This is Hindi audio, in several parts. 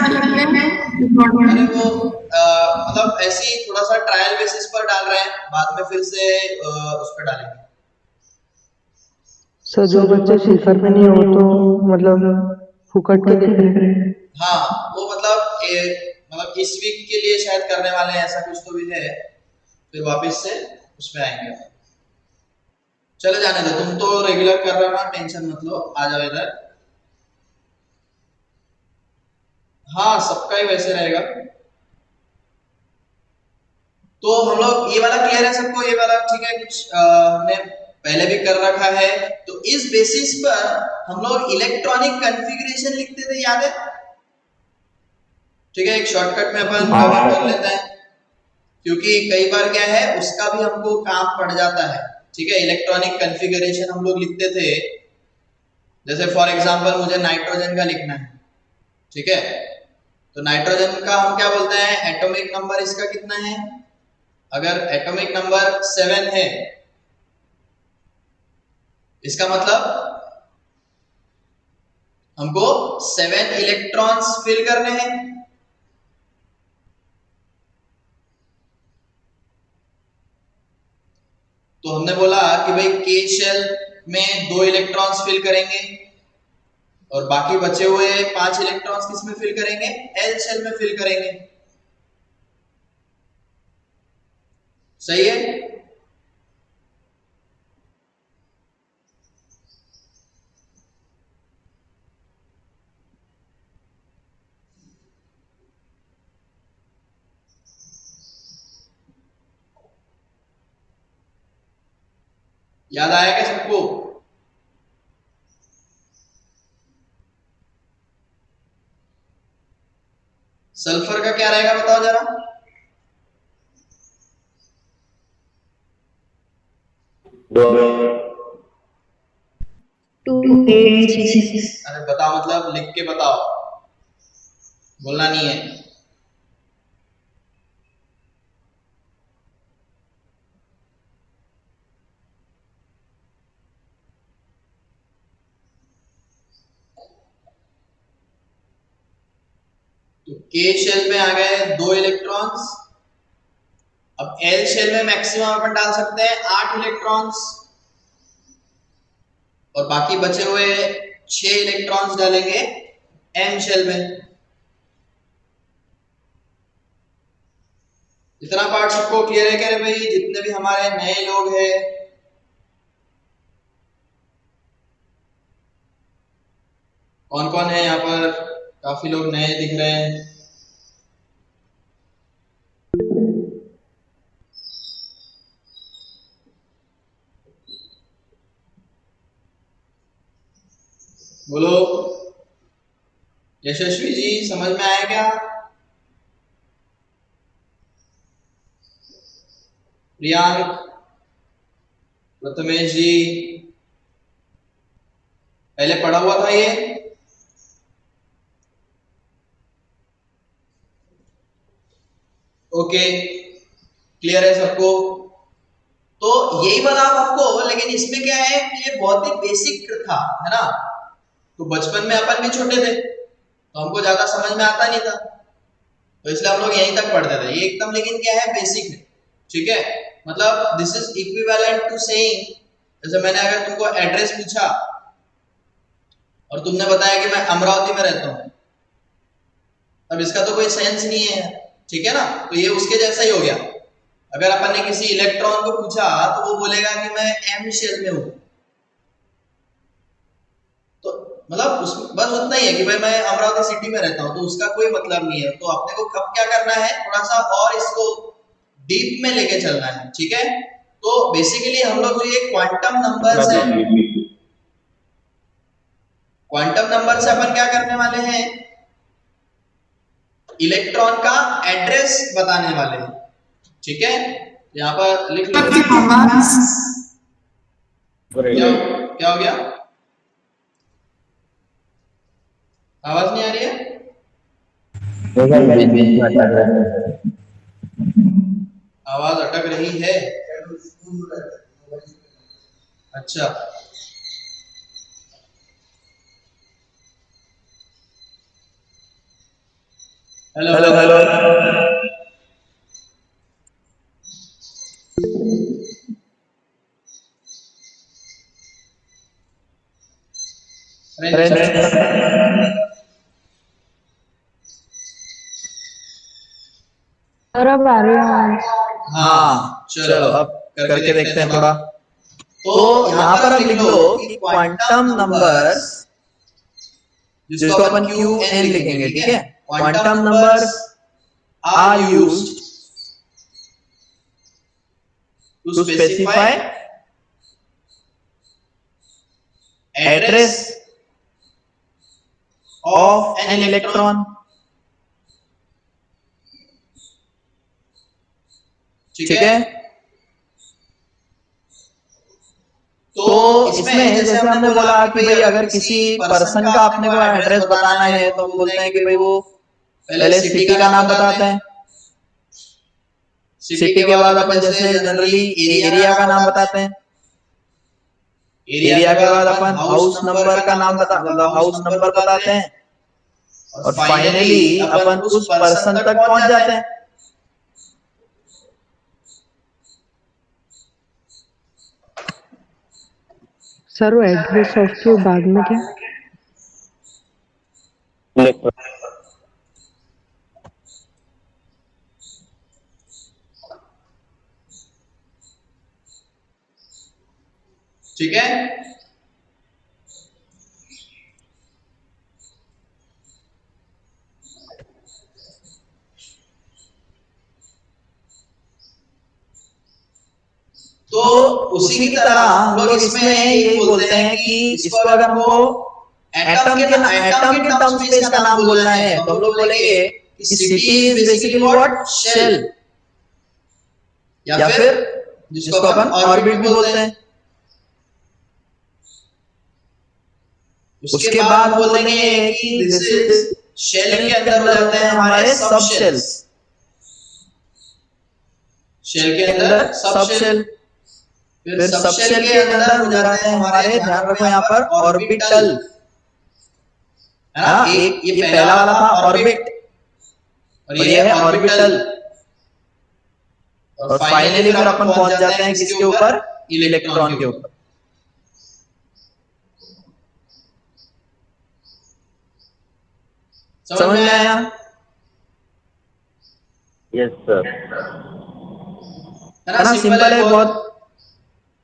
अरे वो मतलब ऐसे ही थोड़ा सा ट्रायल बेसिस पर डाल रहे हैं, बाद में फिर से उस पर डालेंगे। सर जो बच्चे सीकर में नहीं हो तो मतलब फुकट के देख रहे हैं। हाँ वो मतलब इस वीक के लिए शायद करने वाले हैं, ऐसा कुछ तो भी है, फिर वापस से उसमें आएंगे। चले जाने दो, तुम तो रेगुलर कर रहे हो ना, टेंशन मत लो, आ जाओ इधर। हाँ सबका ही वैसे रहेगा। तो हम लोग ये वाला क्लियर है सबको, ये वाला ठीक है, कुछ हमने पहले भी कर रखा है। तो इस बेसिस पर हम लोग इलेक्ट्रॉनिक कॉन्फ़िगरेशन लिखते थे, याद है? ठीक है, एक शॉर्टकट में अपन कवर कर लेते हैं, क्योंकि कई बार क्या है उसका भी हमको काम पड़ जाता है। ठीक है, इलेक्ट्रॉनिक कॉन्फ़िगरेशन हम लोग लिखते थे, जैसे फॉर एग्जांपल मुझे नाइट्रोजन का लिखना है। ठीक है, तो नाइट्रोजन का हम क्या बोलते हैं, एटॉमिक नंबर इसका कितना है? अगर एटॉमिक नंबर 7 है, इसका मतलब हमको 7 इलेक्ट्रॉन्स फिल करने हैं। तो हमने बोला कि भाई के शेल में 2 इलेक्ट्रॉन्स फिल करेंगे, और बाकी बचे हुए 5 इलेक्ट्रॉन्स किस में फिल करेंगे? एल शेल में फिल करेंगे। सही है? याद आया क्या सबको? सल्फर का क्या रहेगा बताओ जरा। अरे बताओ, मतलब लिख के बताओ, बोलना नहीं है। तो के शेल में आ गए 2 इलेक्ट्रॉन्स। अब एल शेल में मैक्सिमम अपन डाल सकते हैं 8 इलेक्ट्रॉन्स, और बाकी बचे हुए 6 इलेक्ट्रॉन्स डालेंगे एम शेल में। इतना पार्ट सबको क्लियर है क्या भाई? जितने भी हमारे नए लोग हैं, कौन कौन है यहाँ पर? काफी लोग नए दिख रहे हैं। बोलो। यशस्वी जी समझ में आया क्या? प्रियांक, प्रथमेश जी, पहले पढ़ा हुआ था ये? ओके, क्लियर है सबको? तो यही वाला आप आपको, लेकिन इसमें क्या है कि ये बहुत ही बेसिक था, है ना? तो बचपन में अपन भी छोटे थे, तो हमको ज्यादा समझ में आता नहीं था, तो इसलिए हम लोग यहीं तक पढ़ते थे। ये एकदम लेकिन क्या है, बेसिक है। ठीक है, मतलब this is equivalent to saying, जैसे मैंने अगर तुमको एड्रेस पूछा और तुमने बताया कि मैं अमरावती में रहता हूँ, अब इसका तो कोई सेंस नहीं है। ठीक है ना? तो ये उसके जैसा ही हो गया। अगर अपन ने किसी इलेक्ट्रॉन को पूछा तो वो बोलेगा कि मैं एम शेल में हूं, तो मतलब उस बस उतना ही है कि भाई मैं अमरावती सिटी में रहता हूँ, तो उसका कोई मतलब नहीं है। तो अपने को कब क्या करना है, थोड़ा सा और इसको डीप में लेके चलना है। ठीक है, तो बेसिकली हम लोग जो ये क्वांटम नंबर्स है, क्वांटम नंबर से अपन क्या करने वाले हैं, इलेक्ट्रॉन का एड्रेस बताने वाले हैं। ठीक है, यहाँ पर लिख लो। क्या क्या हो गया? आवाज नहीं आ रही है? आवाज अटक रही है? अच्छा, हेलो हेलो हेलो। अरे सर अब आ रही है आवाज। हाँ, चलो अब करके देखते हैं थोड़ा। तो तो यहाँ यहाँ पर पर आप आप लिख लिख लो लो कि कि क्वांटम क्वांटम नंबर्स, नंबर्स, जिसको जिसको अपन अपन क्यू क्यू एन एन लिखेंगे, लिखेंगे, ठीक ठीक है। है। Quantum quantum numbers numbers are are used used to to specify specify address address of of an an electron, electron, ठीक ठीक है। है। तो तो इसमें इसमें जैसे जैसे हमने हमने बोला बोला कि कि भाई भाई अगर अगर किसी किसी पर्सन पर्सन का का अपने अपने को को एड्रेस एड्रेस बताना बताना है है तो तो हम हम बोलते बोलते हैं हैं कि कि भाई भाई वो वो पहले पहले सिटी सिटी का का नाम नाम बताते बताते हैं। हैं। सिटी सिटी के के बाद बाद अपन अपन जैसे जैसे जनरली जनरली एरिया का एरिया नाम का नाम बताते हैं। बताते हैं। एरिया के एरिया के बाद बाद अपन अपन हाउस हाउस नंबर नंबर का का नाम नाम बता मतलब मतलब हाउस हाउस नंबर नंबर बताते बताते हैं। हैं। और और फाइनली फाइनली अपन अपन उस उस पर्सन पर्सन तक तक पहुंच पहुंच जाते जाते हैं। हैं। सर वो एड्रेस ऑफ के बाद में क्या? ठीक है। तो तो उसी उसी की की तरह तरह हम हम लोग लोग इसमें इसमें यही यही बोलते बोलते हैं हैं कि कि इसको इसको अगर अगर हमको हमको एटम के एटम के टर्म्स टर्म्स में में इसका इसका नाम नाम बोलना बोलना है है तो हम तो हम लोग लोग बोलेंगे बोलेंगे कि कि city city is is basically basically what, what, shell. Shell. या या फिर फिर जिसको जिसको अपन अपन ऑर्बिट भी ऑर्बिट भी बोलते बोलते हैं। हैं। उसके उसके बाद हम बाद बोल हम देंगे बोलेंगे कि कि this this is is shell shell के के अंदर हो अंदर जाते होते हैं हैं हमारे हमारे सब सब शेल्स। शेल्स। शेल के के अंदर अंदर सब सब शेल। शेल। फिर फिर सब सब शेल शेल के के अंदर अंदर हो हो जाते जाते हैं हैं हमारे, हमारे, ध्यान ध्यान रखो रखो यहाँ यहाँ पर पर ऑर्बिटल, ऑर्बिटल, है है ना। ना। एक ये ये पहला पहला वाला वाला था था ऑर्बिट, ऑर्बिट और और ये ये है है ऑर्बिटल। ऑर्बिटल। और और फाइनली फाइनली फिर फिर अपन अपन पहुंच पहुंच जाते जाते हैं हैं किसके किसके ऊपर, ऊपर, इलेक्ट्रॉन के इलेक्ट्रॉन के ऊपर। ऊपर। समझ में समझ में आया। आया। Yes sir. है ना, है ना, सिंपल है सिंपल है बहुत। बहुत।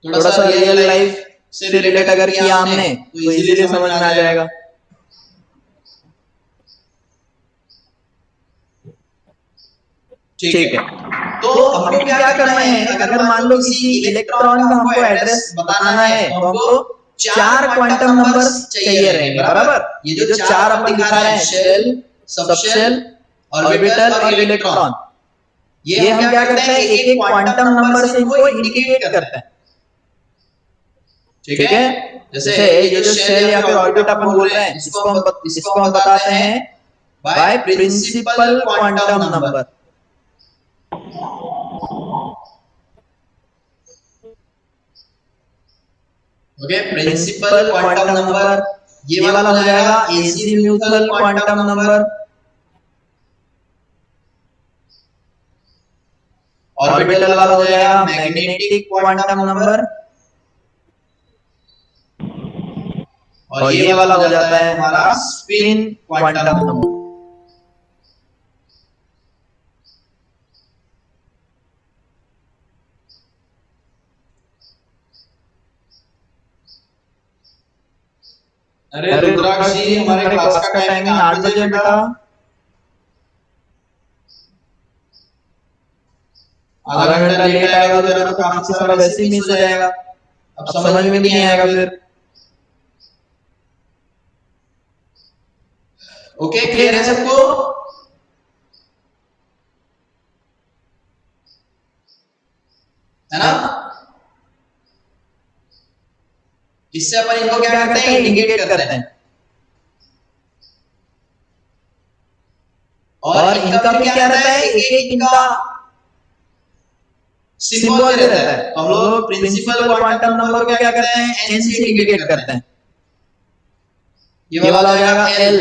थोड़ा थोड़ा सा सा रियल रियल लाइफ लाइफ से से रिलेट रिलेट अगर अगर किया किया हमने हमने तो तो इजीली इजीली समझ में समझ आ में आ जाएगा। जाएगा। ठीक है। ठीक है। तो तो हमको हमको क्या क्या करना करना है, है, अगर अगर मान लो मान लो किसी किसी इलेक्ट्रॉन का इलेक्ट्रॉन का हमको हमको एड्रेस एड्रेस बताना बताना है है तो तो हमको हमको चार चार क्वांटम क्वांटम नंबर्स नंबर्स चाहिए चाहिए रहेंगे, रहेंगे, बराबर। बराबर। ये ये जो जो चार चार अपन अपन दिखा दिखा रहे रहे हैं, हैं, shell, shell, subshell, subshell, orbital orbital और और इलेक्ट्रॉन, इलेक्ट्रॉन, ये ये हम हम क्या क्या करते हैं, करते हैं, एक एक एक एक क्वांटम क्वांटम नंबर नंबर से से इनको इनको इंडिकेट इंडिकेट करते हैं। करते हैं। ठीक ठीक है। है। जैसे जैसे ये ये जो जो शेल शेल या या फिर फिर ऑर्बिट ऑर्बिट अपन अपन बोल बोल रहे रहे हैं, हैं, इसको हम बताते बताते हैं हैं by by principal principal quantum quantum number. Number. Okay, principal principal quantum quantum number. Number, ये ये वाला वाला हो हो जाएगा जाएगा azimuthal azimuthal quantum quantum number. Number. Orbital orbital वाला वाला हो हो जाएगा जाएगा magnetic magnetic quantum quantum number. Number. और और ये ये वाला वाला हो हो जाता जाता है है हमारा हमारा spin spin quantum quantum number. Number. अरे अरे रुद्राक्ष रुद्राक्ष जी, जी, हमारे हमारे क्लास का क्लास का टाइमिंग टाइमिंग 8 8 बजे बजे है बेटा। बेटा। आधा आधा घंटा घंटा लेट लेट आएगा आएगा तो तो तेरा तेरा तो तो काफी काफी सारा सारा वैसे वैसे ही मिस हो मिस हो जाएगा। जाएगा। अब अब समझ समझ में भी में भी नहीं नहीं आएगा आएगा फिर। फिर। ओके, ओके, क्लियर है क्लियर है सबको। सबको। है ना। इससे अपन इनको क्या क्या करते करते हैं, हैं, इंडिकेट इंडिकेट करते करते हैं। हैं। और और इनका इनका फिर फिर क्या क्या रहता रहता है, है, एक एक एक एक इनका इनका सिंबल भी सिंबल भी रहता रहता है। है। तो हम तो हम लोग लोग principal principal quantum quantum number को नंबर को क्या क्या करते करते हैं, हैं, एन एन से से इंडिकेट इंडिकेट करते हैं। करते हैं। ये ये वाला हो वाला हो जाएगा जाएगा एल, एल,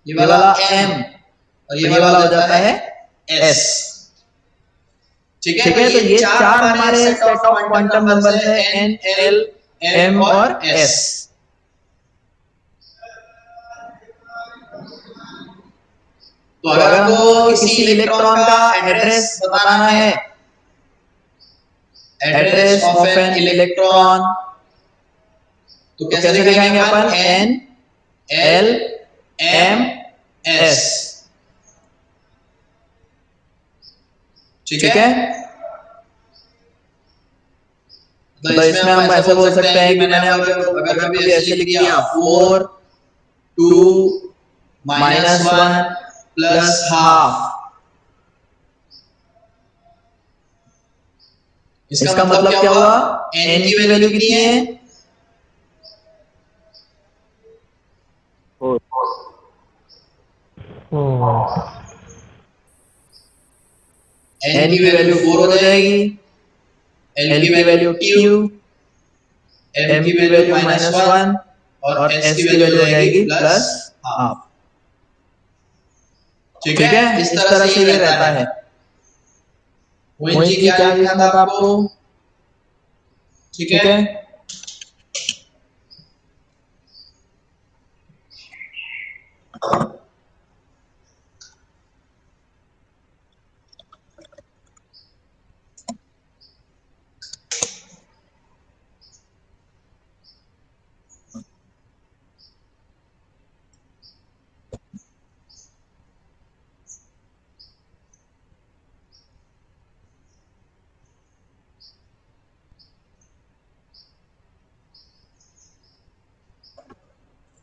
ये ये वाला वाला एम, एम, और ये वाला हो जाता है S। ठीक है, तो ये चार हमारे सेट ऑफ क्वांटम नंबर्स है, N, L, M और S। तो अगर हमको किसी इलेक्ट्रॉन का एड्रेस बताना है, एड्रेस ऑफ एन इलेक्ट्रॉन, तो कैसे लिखाएंगे अपन? N, L, M, S। ठीक है, तो इसमें हम ऐसे बोल सकते हैं कि मैंने अगर कभी ऐसे लिख दिया 4, 2, -1 प्लस हाफ, इसका मतलब क्या हुआ? n की वैल्यू कितनी है? n की वैल्यू 4 हो जाएगी, l की वैल्यू 2, m की वैल्यू -1 और s की वैल्यू हो जाएगी प्लस हाफ। ठीक है, इस तरह से ये रहता है। मोहित जी क्या लिखना था आपको? ठीक है,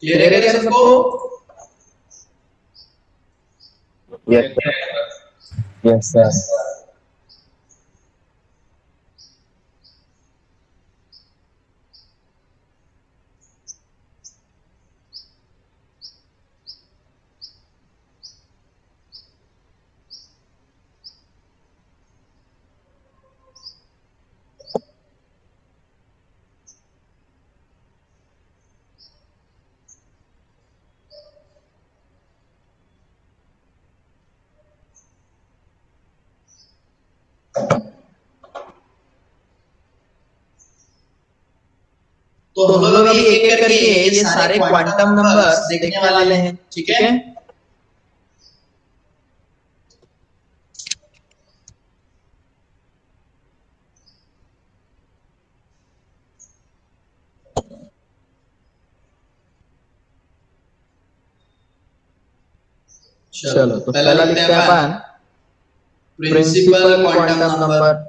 क्लियर है क्या सबको? Yes, sir. Yes, sir. तो हम लोग अभी एक एक करके ये सारे क्वांटम नंबर्स देखने वाले हैं। ठीक है, चलो, तो पहला लिखते हैं अपन प्रिंसिपल क्वांटम नंबर।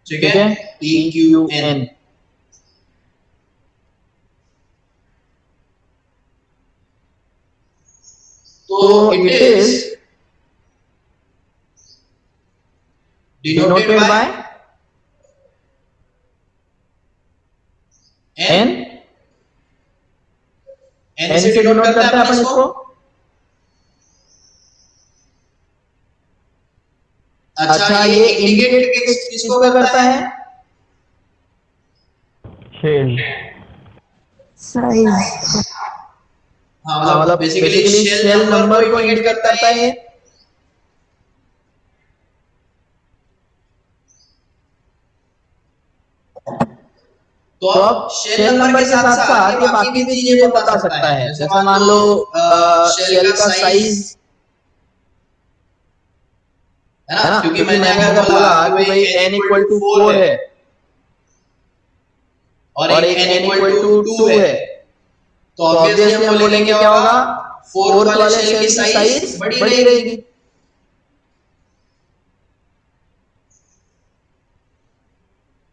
ठीक है, PQN। तो it is denoted by N। N से डिनोट करते हैं अपन इसको। अच्छा, ये इंडिकेट किसको करता है? साइज। हाँ, मतलब बेसिकली शेल नंबर को इंडिकेट करता है ये। तो अब शेल नंबर के साथ साथ ये बाकी भी चीजें बता सकता है। जैसे मान लो शेल का साइज, है ना? क्योंकि मैंने अगर बोला कि भाई n इक्वल टू 4 है और एक n इक्वल टू 2 है, तो ऑब्वियसली हम बोलेंगे क्या होगा? फोर्थ वाले शेल की साइज बड़ी रहेगी।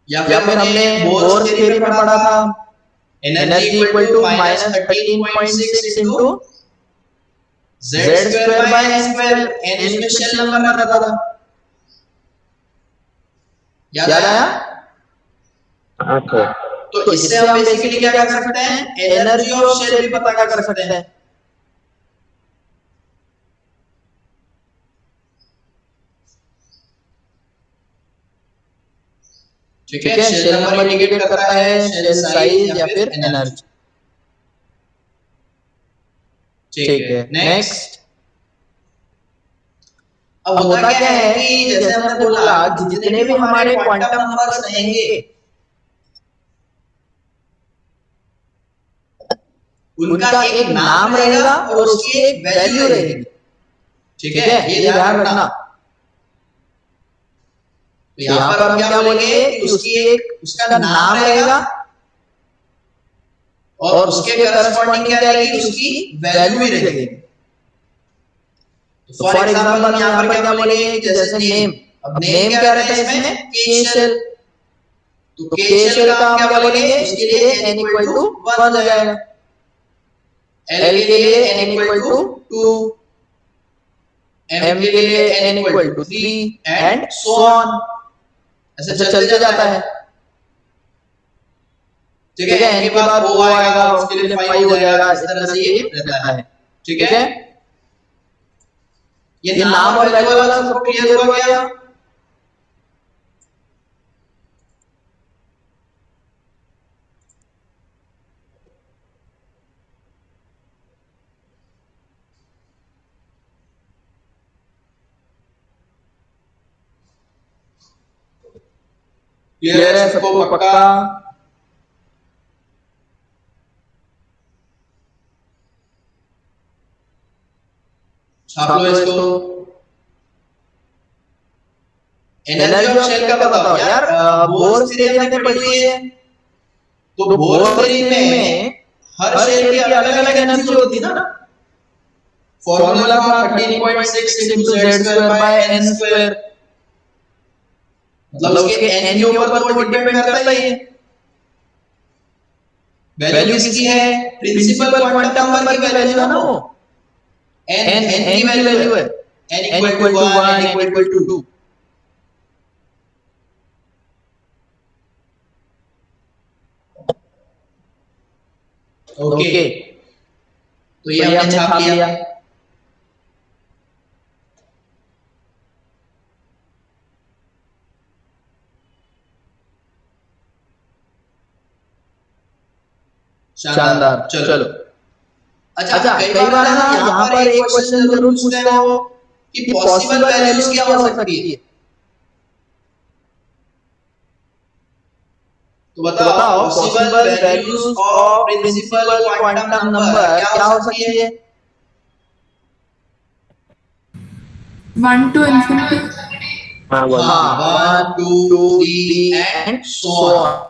या फिर हमने बोर्स थ्योरी में पढ़ा था, energy equal to -13.6 into z square by n square. n इसमें शेल नंबर रहता था, याद आया? Okay. तो इससे हम बेसिकली क्या कर सकते हैं? एनर्जी ऑफ शेल भी पता कर सकते हैं। ठीक है, शेल नंबर इंडिकेट करता है शेल साइज या फिर एनर्जी। ठीक है, नेक्स्ट। अब होता क्या है कि जैसे हमने बोला कि जितने भी हमारे क्वांटम नंबर्स रहेंगे उनका एक नाम रहेगा और उसकी एक वैल्यू रहेगी। ठीक है, ये ध्यान रखना। तो यहां पर हम क्या बोलेंगे कि उसका नाम रहेगा और उसके करस्पॉन्डिंग क्या रहेगी, उसकी वैल्यू भी रहेगी। फॉर एग्जांपल हम यहाँ पर क्या बोलेंगे कि जैसे नेम, अब नेम क्या रहता है इसमें, के शेल। तो के शेल का हम क्या बोलेंगे, उसके लिए n इक्वल टू 1 हो जाएगा, L के लिए n इक्वल टू 2, M के लिए n equal to 3 and so on, ऐसे चलते जाता है। ठीक है, n के बाद O आएगा, उसके लिए 5 हो जाएगा, इस तरह से ये रहता है। ठीक है, ये नाम और वैल्यू वाला सबको क्लियर हुआ क्या? क्लियर है सबको पक्का? छाप लो इसको। एनर्जी ऑफ शेल का बताओ यार। बोर थ्योरी हमने पढ़ी हुई है, तो बोर थ्योरी में हर शेल की अलग अलग एनर्जी होती है ना। फॉर्मूला था 13.6 into z square by n square, मतलब उसके n के ऊपर तो वो डिपेंड करता ही है। वैल्यू किसकी है, प्रिंसिपल क्वांटम नंबर की वैल्यू है ना वो, n की वैल्यू है, n equal to 1, n equal to 2। Okay, तो ये हमने छाप लिया। शानदार, चलो। अच्छा, कई बार है ना यहाँ पर एक क्वेश्चन जरूर पूछते हैं वो कि पॉसिबल वैल्यूज क्या हो सकती है। तो बताओ possible values of principal quantum number क्या हो सकती है? 1 to infinity. हाँ बोल। हाँ, 1 2 3 एंड सो ऑन,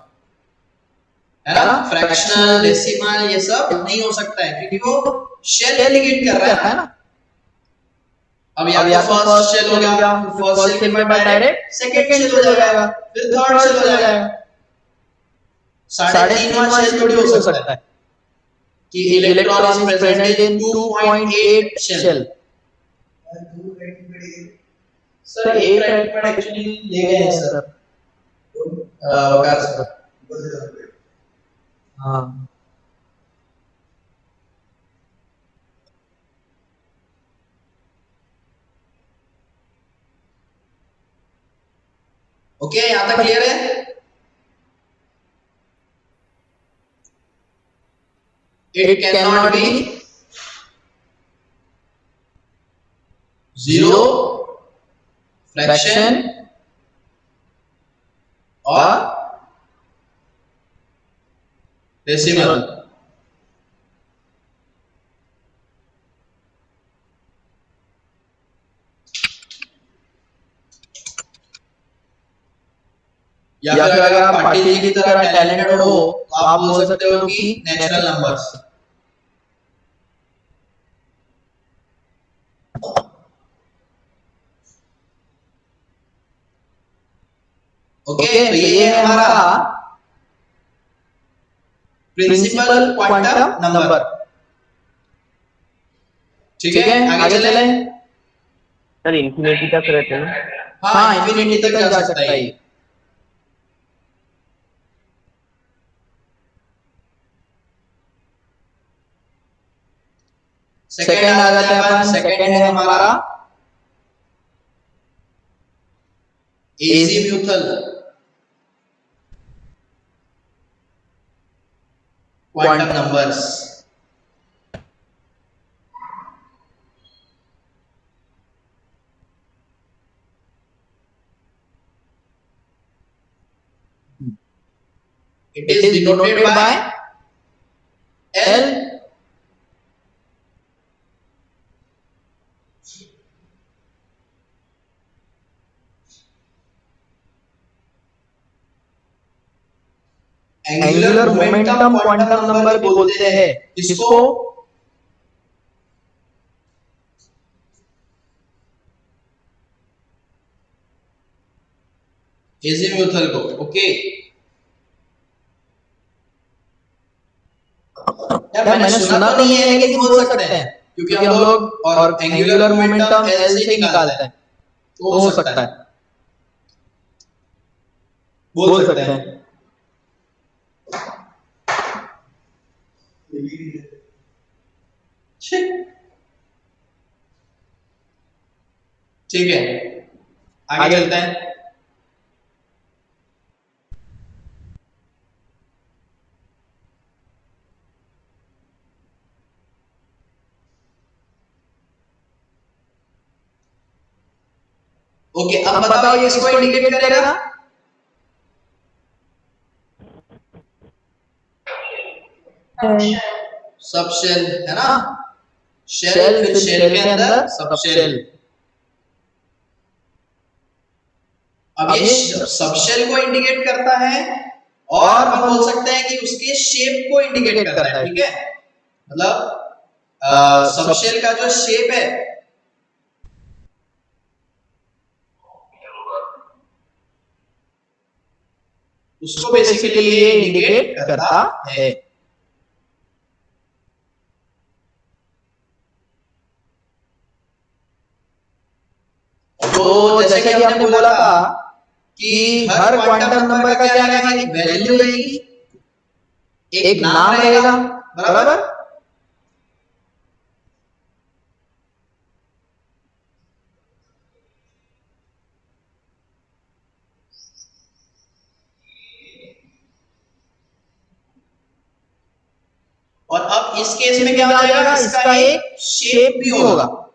है ना। फ्रैक्शनल, डेसिमल ये सब नहीं हो सकता है क्योंकि वो शेल इंडिकेट कर रहा है ना। अब या तो फर्स्ट शेल हो गया, फर्स्ट शेल के बाद डायरेक्ट सेकंड शेल हो जाएगा, फिर थर्ड शेल हो जाएगा। 3.5वां शेल थोड़ी हो सकता है कि electron is present in 2.8 shell. Sir एक रैंक एक्चुअली ले गए हैं सर, वकार सर। हाँ, ओके, यहाँ तक क्लियर है? It cannot be 0, फ्रैक्शन और डेसिमल। या फिर अगर आप पाटिल की तरह टैलेंटेड हो तो आप बोल सकते हो कि नेचुरल नंबर्स। ओके, तो ये है हमारा प्रिंसिपल क्वांटम नंबर। ठीक है, आगे चले। सर इन्फिनिटी तक रहते हैं ना? हाँ, इंफिनिटी तक जा सकता है। सेकंड आ जाते हैं अपन। सेकंड है हमारा azimuthal. Quantum numbers. It It is is denoted denoted by by L. L. Angular angular momentum momentum quantum quantum number भी नंबर भी बोलते बोलते हैं। हैं। किसको? किसको? एजीम्यूथल को। ओके यार यार मैंने मैंने सुना सुना तो तो नहीं नहीं है है, लेकिन लेकिन बोल बोल सकते सकते हैं, हैं क्योंकि क्योंकि हम हम लोग लोग और और angular angular momentum momentum L L से से ही निकालते निकालते हैं, हैं, तो तो हो हो सकता सकता है, है, बोल बोल सकते सकते हैं। हैं। ठीक है, आगे आगे चलते हैं। ओके अब अब बताओ बताओ ये ये किसको किसको इंडिकेट इंडिकेट करेगा? करेगा? सब शेल है ना, हाँ, शेल फिर फिर शेल शेल के के अंदर अंदर सब सब शेल। शेल। अब अब ये ये सब शेल को इंडिकेट करता है और और अपन अपन बोल सकते हैं कि उसके शेप को इंडिकेट इंडिकेट करता है। करता है। ठीक है, मतलब सब सब शेल का जो शेप है उसको उसको बेसिकली बेसिकली ये ये इंडिकेट इंडिकेट करता करता है। है। तो जैसे कि जैसे कि हमने हमने बोला बोला था था कि कि हर हर क्वांटम क्वांटम नंबर नंबर का का क्या क्या रहेगा? रहेगा? एक एक वैल्यू वैल्यू रहेगी, रहेगी, एक एक नाम नाम रहेगा, रहेगा, बराबर। बराबर। और अब इस केस में इसमें क्या हो क्या हो जाएगा? जाएगा? इसका इसका एक एक शेप शेप भी भी होगा। होगा।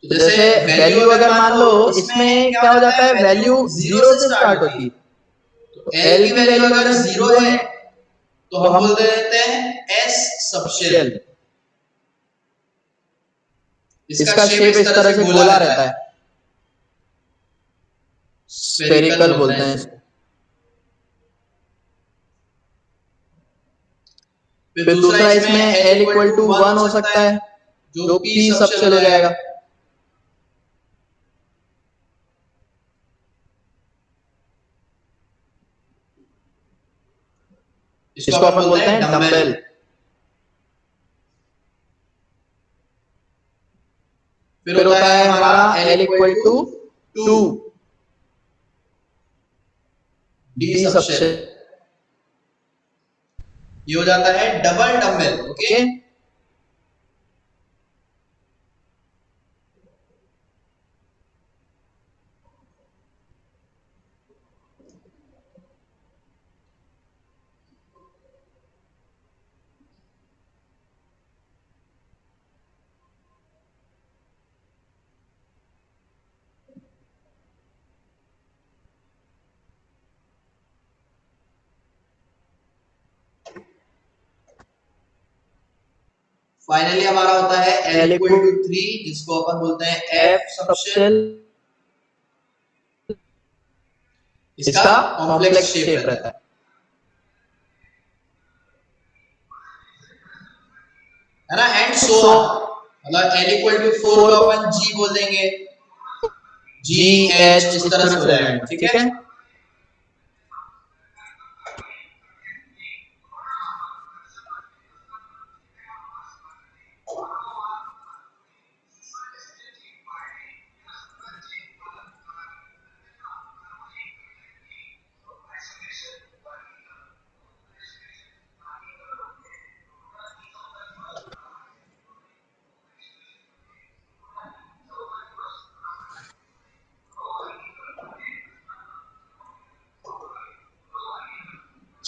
तो तो जैसे जैसे वैल्यू वैल्यू अगर अगर मान मान लो लो, इसमें इसमें क्या हो क्या हो जाता जाता है? है? वैल्यू वैल्यू जीरो जीरो से से स्टार्ट स्टार्ट होती होती है। है। तो तो एल एल की की वैल्यू वैल्यू अगर अगर जीरो जीरो है है तो तो हम हम बोल देते हैं एस सब शेल। शेल। इसका इसका शेप शेप इस इस तरह तरह से से गोला गोला रहता रहता है, है, स्फेरिकल स्फेरिकल बोलते हैं बोलते हैं इसको। इसको। फिर फिर दूसरा दूसरा इसमें इसमें l l equal equal to to one हो वन हो सकता सकता है, है, जो जो पी पी सब सब शेल हो शेल हो जाएगा। जाएगा। इसको इसको अपन अपन बोलते बोलते हैं हैं डम्बेल। डम्बेल। फिर फिर होता होता है है हमारा हमारा l l equal equal to to to two d d sub sub shell. Shell. ये हो जाता है double dumbbell. Okay, okay. Finally हमारा होता है l l equal to equal three, जिसको अपन बोलते हैं एफ एफ सब सब शेल। शेल। इसका इसका कॉम्प्लेक्स कॉम्प्लेक्स शेप शेप रहता है, रहता है। है ना, एंड सो सो ऑन। मतलब l equal to four four को को अपन जी बोल देंगे, जी जी एच एच इस इस तरह से तरह हो से हो जाएगा। जाएगा। ठीक ठीक है, है।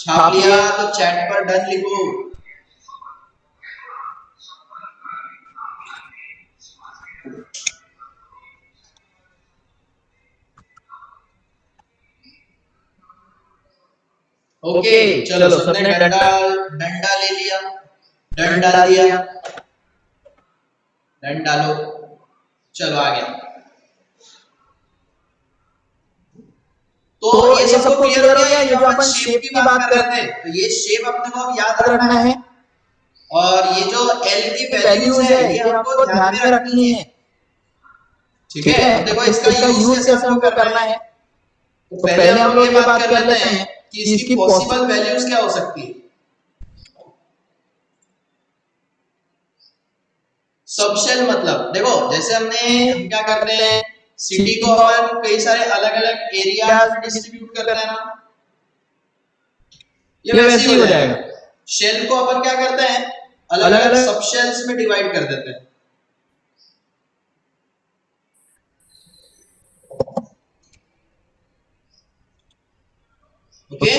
छाप लिया तो चैट पर डन लिखो। ओके चलो सबने डंडा डंडा ले लिया, डंड डाल दिया, डंड डालो, चलो आ गया। तो ये सबको क्लियर हो गया। ये जो अपन शेप की बात कर रहे थे, तो ये शेप अपने को अब याद रखना है। और ये जो एल की वैल्यूज है ये हमको ध्यान में रखनी है, ठीक है। अब देखो इसका यूज कैसे हमको करना है। तो पहले हम लोग ये बात कर लेते हैं कि इसकी पॉसिबल वैल्यूज क्या हो सकती है। सब शेल मतलब देखो, जैसे हम क्या करते हैं, सिटी को अपन कई सारे अलग अलग एरियाज में डिस्ट्रीब्यूट करते हैं ना, ये वैसे ही हो जाएगा। शेल को अपन क्या करते हैं, अलग अलग सब शेल्स में डिवाइड कर देते हैं। ओके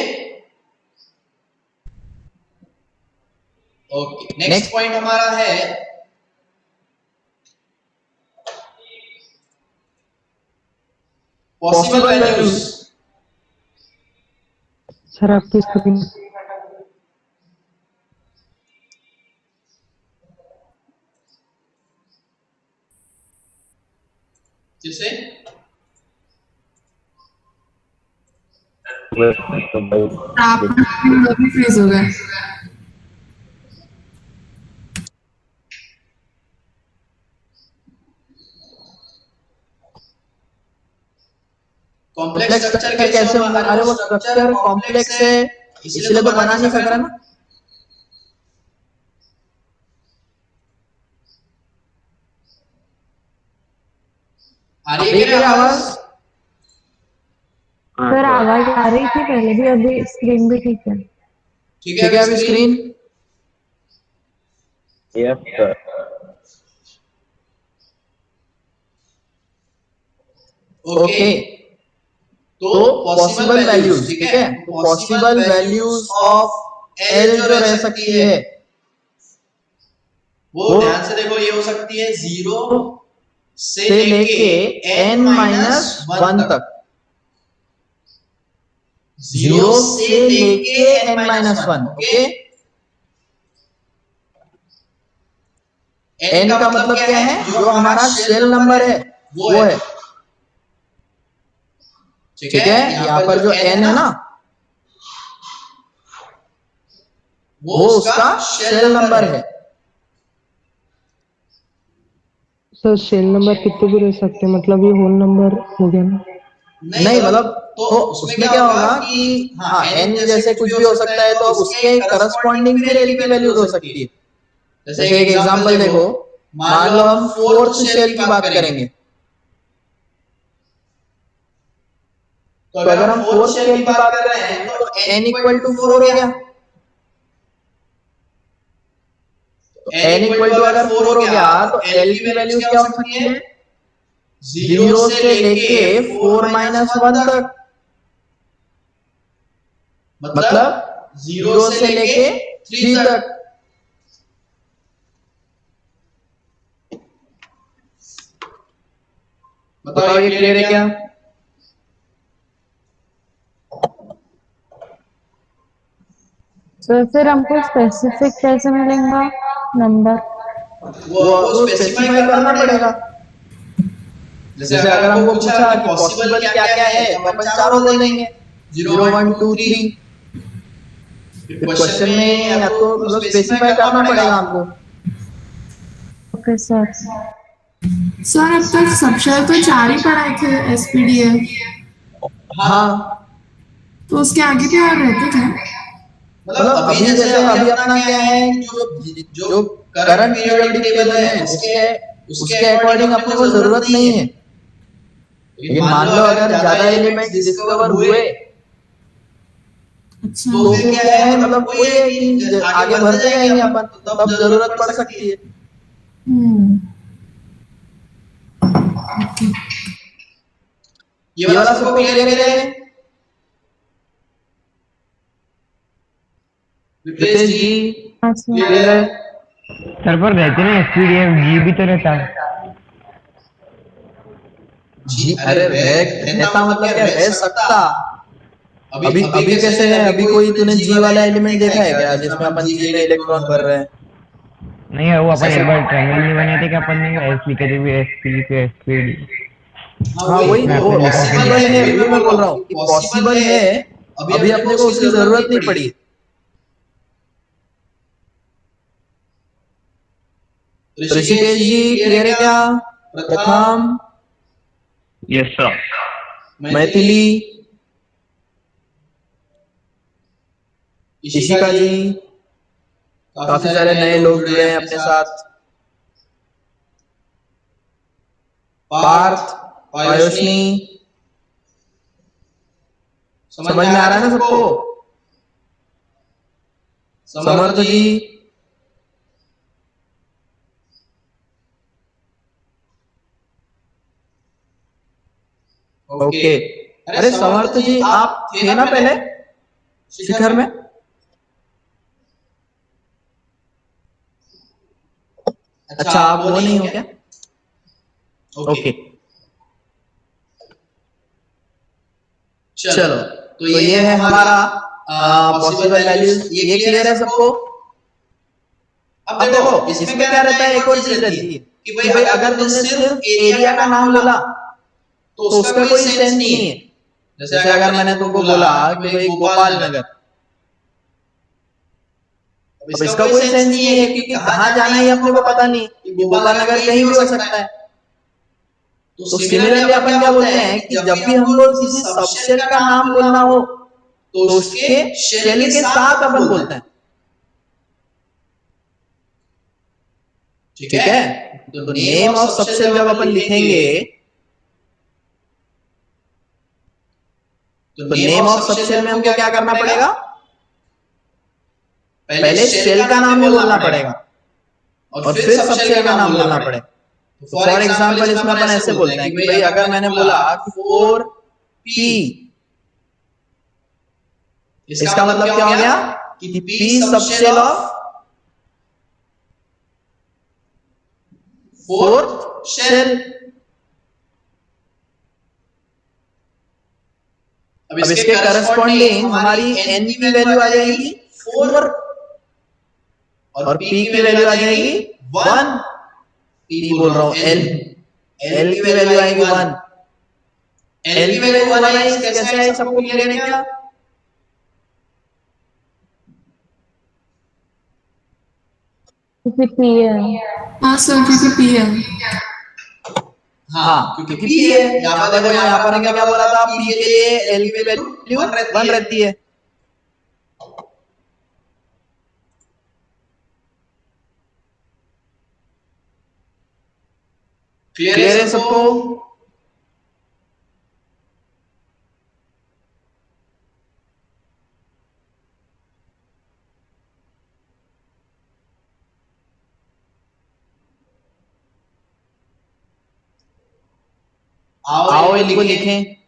ओके, नेक्स्ट पॉइंट हमारा है पॉसिबल वैल्यूज। सर आपकी स्क्रीन जैसे आप फ्रीज हो गए। कॉम्प्लेक्स स्ट्रक्चर कैसे होगा? अरे वो स्ट्रक्चर कॉम्प्लेक्स है इसलिए तो बना नहीं सक रहा ना। आ रही है क्या आवाज? सर आवाज आ रही थी पहले भी, अभी स्क्रीन भी ठीक है। ठीक है अभी स्क्रीन। Yes sir. ओके तो पॉसिबल वैल्यूज, ठीक है। पॉसिबल वैल्यूज ऑफ एल जो रह सकती है वो ध्यान से देखो, ये हो सकती है 0 से लेके n-1 तक। 0 से लेके n-1, ओके। n का मतलब क्या है, जो हमारा शेल नंबर है वो है, ठीक है। यहाँ पर जो n है ना वो उसका शेल नंबर है। सर शेल नंबर कितने भी रह सकते हैं, मतलब ये होल नंबर हो गया ना। नहीं मतलब तो उसमें क्या होगा कि हाँ n जैसे कुछ भी हो सकता है, तो उसके करस्पॉन्डिंग फिर l की वैल्यूज हो सकती है। जैसे एक एग्जांपल देखो, मान लो हम फोर्थ शेल की बात करेंगे, तो अगर हम फोर्थ शेल की बात कर रहे हैं तो n इक्वल टू 4 हो गया। n इक्वल टू अगर 4 हो गया तो l की वैल्यूज क्या हो सकती है, 0 से लेके 4-1 तक, मतलब 0 से लेके 3 तक। बताओ ये क्लियर है क्या? सर फिर हमको स्पेसिफिक कैसे मिलेगा नंबर? वो स्पेसिफाई करना पड़ेगा। जैसे अगर हमको पूछा कि पॉसिबल क्या क्या है तो अपन चारों बोल देंगे, 0 1 2 3। क्वेश्चन में या तो मतलब स्पेसिफाई करना पड़ेगा हमको। Okay sir. सर अब तक सब शेल तो 4 ही पढ़ाए थे SPDF, हाँ तो उसके आगे भी और रहते थे। मतलब अभी जैसे अभी अपना क्या है, जो करंट पीरियोडिक टेबल है उसके उसके अकॉर्डिंग अपने को जरूरत नहीं है। लेकिन मान लो अगर ज्यादा एलिमेंट्स डिस्कवर हुए अच्छा तो फिर क्या है, मतलब वही है कि आगे बढ़ते जाएंगे अपन, तो तब जरूरत पड़ सकती है। ओके। ये वाला सबको क्लियर है? विप्रेश जी हाँ सर। क्लियर है? सर पर रहते ना एसपीडीएफ जी भी तो रहता है। जी अरे रहता मतलब क्या रह सकता। अभी अभी कैसे है? अभी कोई तूने जी वाला एलिमेंट देखा है क्या जिसमें अपन जी में इलेक्ट्रॉन भर रहे हैं? नहीं वो अपन एक बार ट्रायंगल नहीं बने थे कि अपन ने एस लिखे थे भी एसपी पे एसपीडी। हाँ वही मैं वो आपको लिखा के पॉसिबल दिया है, था। वही मैं बोल रहा हूँ कि पॉसिबल है। अभी अपने को उसकी जरूरत नहीं पड़ी। ऋषिकेश जी क्लियर है क्या? प्रथम, यस सर। मैथिली, इशिका जी, काफी सारे नए लोग जुड़े हैं अपने साथ। पार्थ, पायोशनी, समझ में आ रहा है ना सबको? समर्थ जी, ओके। अरे समर्थ जी आप थे ना पहले शिखर में? अच्छा आप वो नहीं हो क्या? ओके चलो, तो ये है हमारा पॉसिबल वैल्यूज। ये क्लियर है सबको? अब देखो इसमें क्या रहता है, एक और चीज रहती है कि भाई अगर तुमने सिर्फ एरिया का नाम बोला तो उसका कोई सेंस नहीं है। जैसे अगर मैंने तुमको बोला कि भाई गोपाल नगर, अब इसका कोई सेंस नहीं है क्योंकि कहाँ जाना है अपने को पता नहीं, कि गोपाल नगर कहीं भी हो सकता है। तो सिमिलरली अपन क्या बोलते हैं कि जब भी हमको किसी सबशेल का नाम बोलना हो तो उसके शेल के साथ अपन बोलते हैं। ठीक है? तो नेम ऑफ सबशेल जब अपन लिखेंगे तो नेम ऑफ सबशेल में हमको क्या करना पड़ेगा? पहले शेल का नाम ही बोलना पड़ेगा और फिर सबशेल का नाम बोलना पड़ेगा। तो फॉर एग्जाम्पल इसमें अपन ऐसे बोलते हैं कि भाई अगर मैंने बोला कि 4p, इसका मतलब क्या हो गया कि p subshell of fourth shell. अब इसके करस्पॉन्डिंग हमारी n की वैल्यू आ जाएगी 4 और p की वैल्यू आ जाएगी 1। p बोल रहा हूं l की वैल्यू आएगी 1। l की वैल्यू 1 आई कैसे आई सबको क्लियर है क्या? क्योंकि पी है। हाँ सर क्योंकि पी है। हाँ क्योंकि p है। यहाँ पर देखो, यहाँ पर हमने क्या बोला था, p के लिए l की वैल्यू 1 रहती है। क्लियर है सबको? आओ इनको लिखें।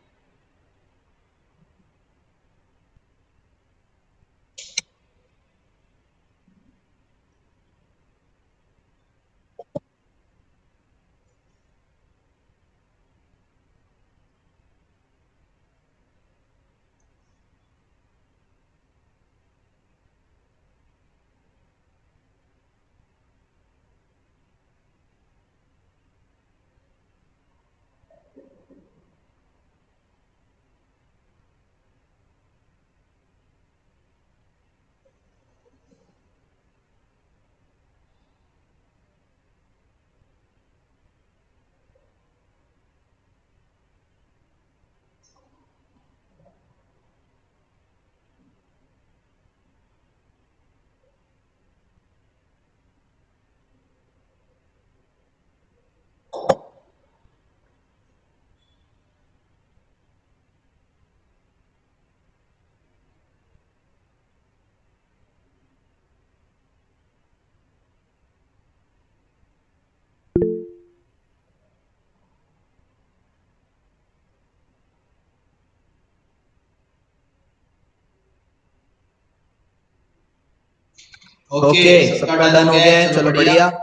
ओके, सबका डन हो गया है, चलो बढ़िया। तो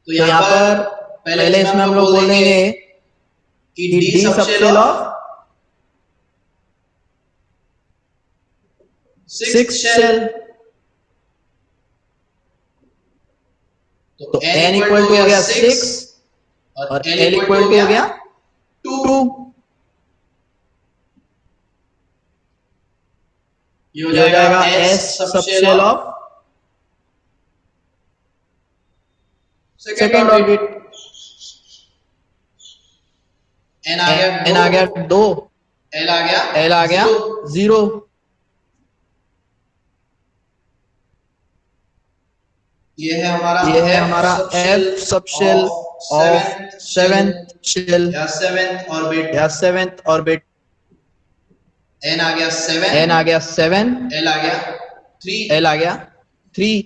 तो यहाँ पर पहले इसमें हम लोग बोल देंगे कि कि d subshell of six shell. तो n इक्वल टू हो गया 6 और l इक्वल टू हो गया 2। ये हो ये हो जाएगा जाएगा s s subshell of second orbit. n आ गया n आ गया 2, l आ गया l आ गया 0। ये है हमारा f subshell of seventh shell या सेवेंथ ऑर्बिट। या सेवेंथ ऑर्बिट। n आ गया 7, n आ गया 7, l आ गया 3। l आ गया 3।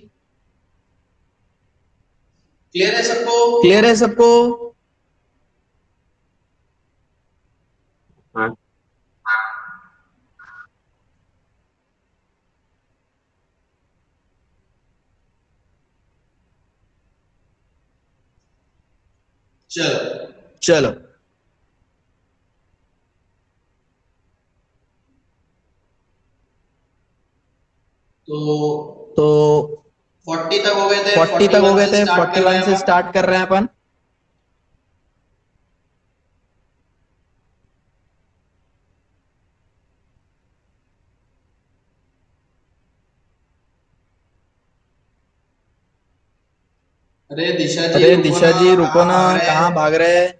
क्लियर है सबको? क्लियर है सबको? चलो चलो तो तो 40 तक हो गए थे, 40 तक हो गए थे, 41 से अपन। स्टार्ट कर रहे हैं अपन। अरे दिशा जी रुको ना, कहाँ भाग रहे हैं?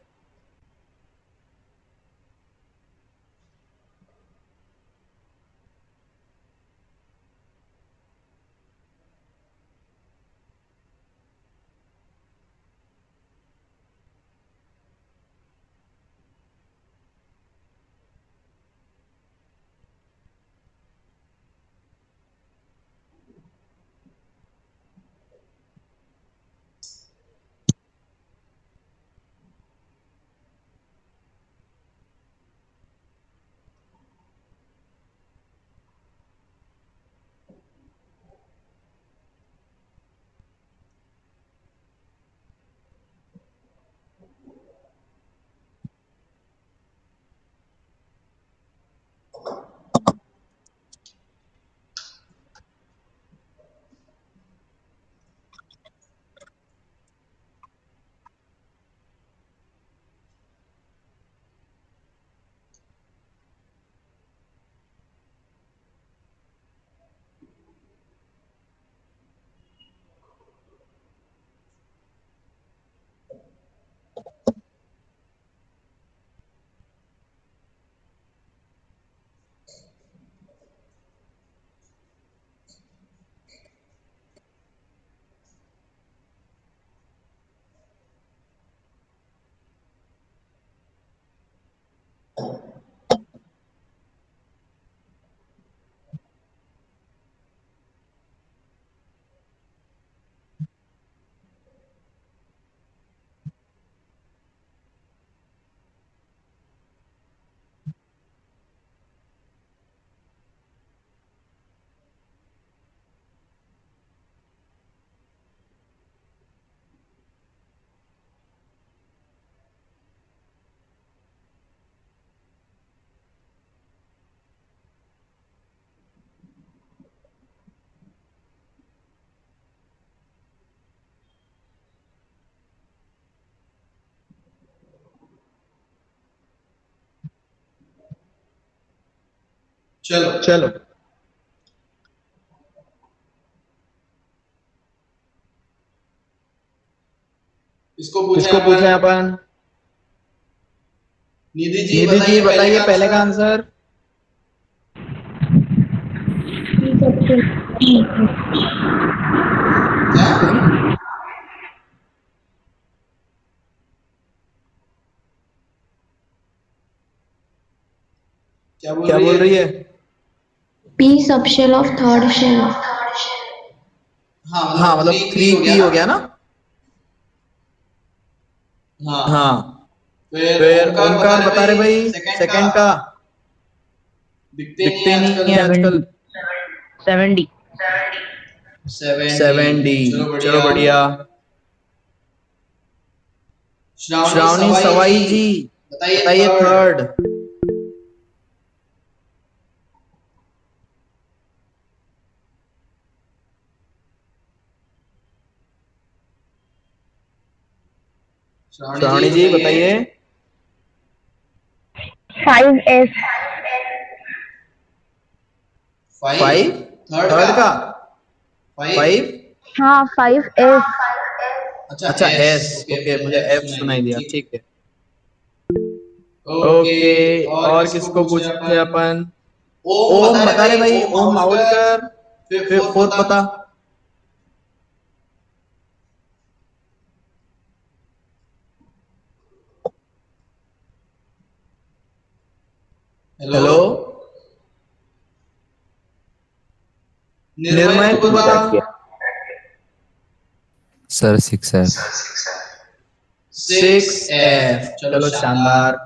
चलो चलो इसको किसको पूछे पूछे अपन? अपन? निधि निधि जी बताइए पहले का आंसर। आंसर। क्या? क्या बोल रही है? P subshell of third shell. हाँ मतलब 3p हो गया ना। हाँ हाँ फिर ओमकार बता रहे भाई सेकंड का। दिखते दिखते नहीं नहीं है आजकल। 70। 7D। चलो बढ़िया। श्रावणी सवाई जी बताइए थर्ड। श्रावणी जी बताइए। 5S। 5 थर्ड का 5। हाँ 5S। अच्छा एस, ओके मुझे एफ सुनाई दिया, ठीक है। ओके। ओके और किसको पूछते हैं अपन? ओम बता रहे भाई, ओम माउलकर। फिर फोर्थ बता। हेलो निर्मय तू बता। Sir 6F। 6F चलो शानदार।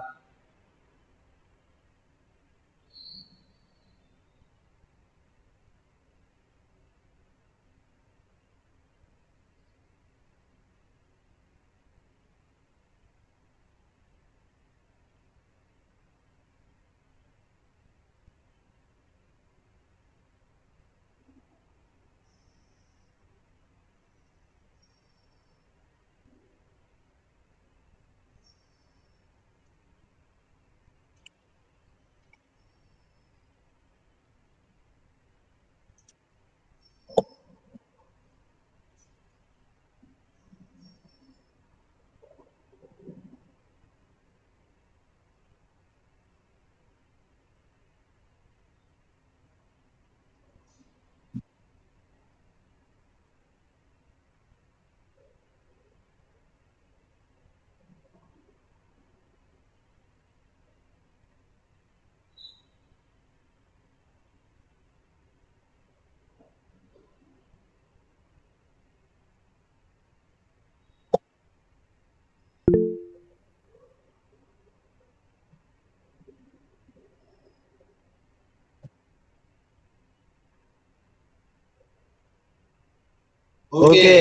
ओके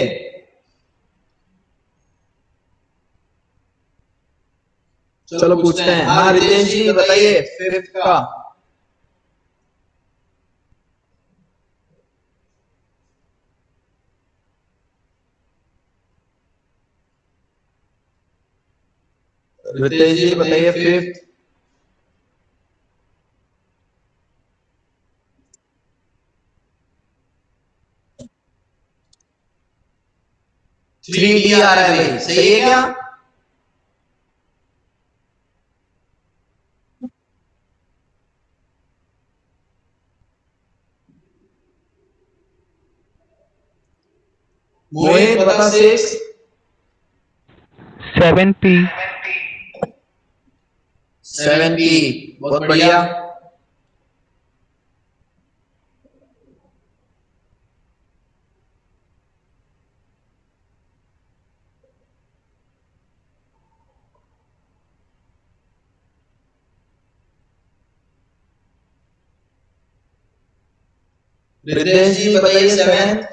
चलो पूछते हैं। हाँ रितेश जी बताइए फिफ्थ का। रितेश जी बताइए फिफ्थ। 3D आ रहा है भाई, सही है क्या? मोहित बता 6। 7P। 7P बहुत बढ़िया। रितेश जी बताइए 7।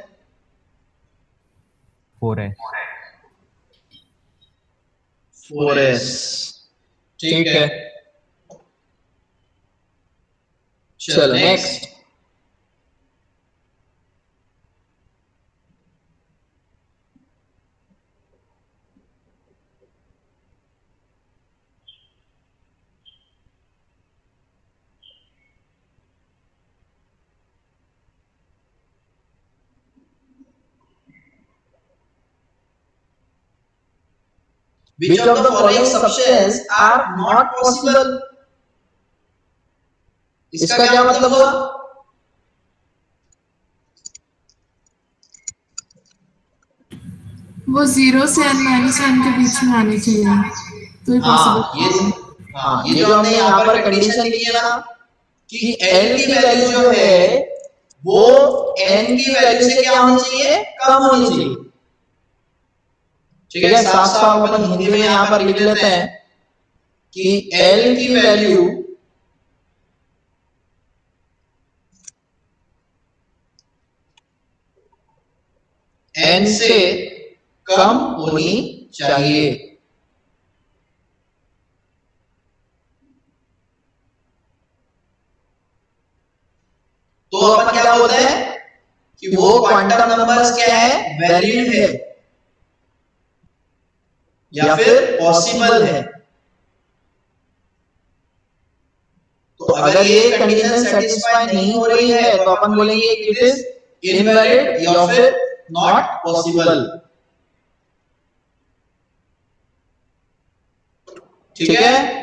4S। 4S ठीक है। चलो next. Which of the following substance are not possible? इसका क्या मतलब हुआ? वो 0 से n-1 के बीच में आने चाहिए तो ही पॉसिबल। ये जो हमने यहाँ पर कंडीशन लिखी है ना कि n की वैल्यू जो है वो n की वैल्यू से क्या होनी चाहिए? कम होनी चाहिए। ठीक है, साफ साफ अपन हिंदी में यहाँ पर लिख लेते हैं कि l की वैल्यू n से कम होनी चाहिए। तो अपन क्या बोलते हैं कि वो क्वांटम नंबर्स क्या है, वैलिड है या फिर पॉसिबल है। तो अगर ये कंडीशन सेटिस्फाई नहीं हो रही है तो अपन बोलेंगे कि इट इज इनवैलिड या फिर नॉट पॉसिबल। ठीक है।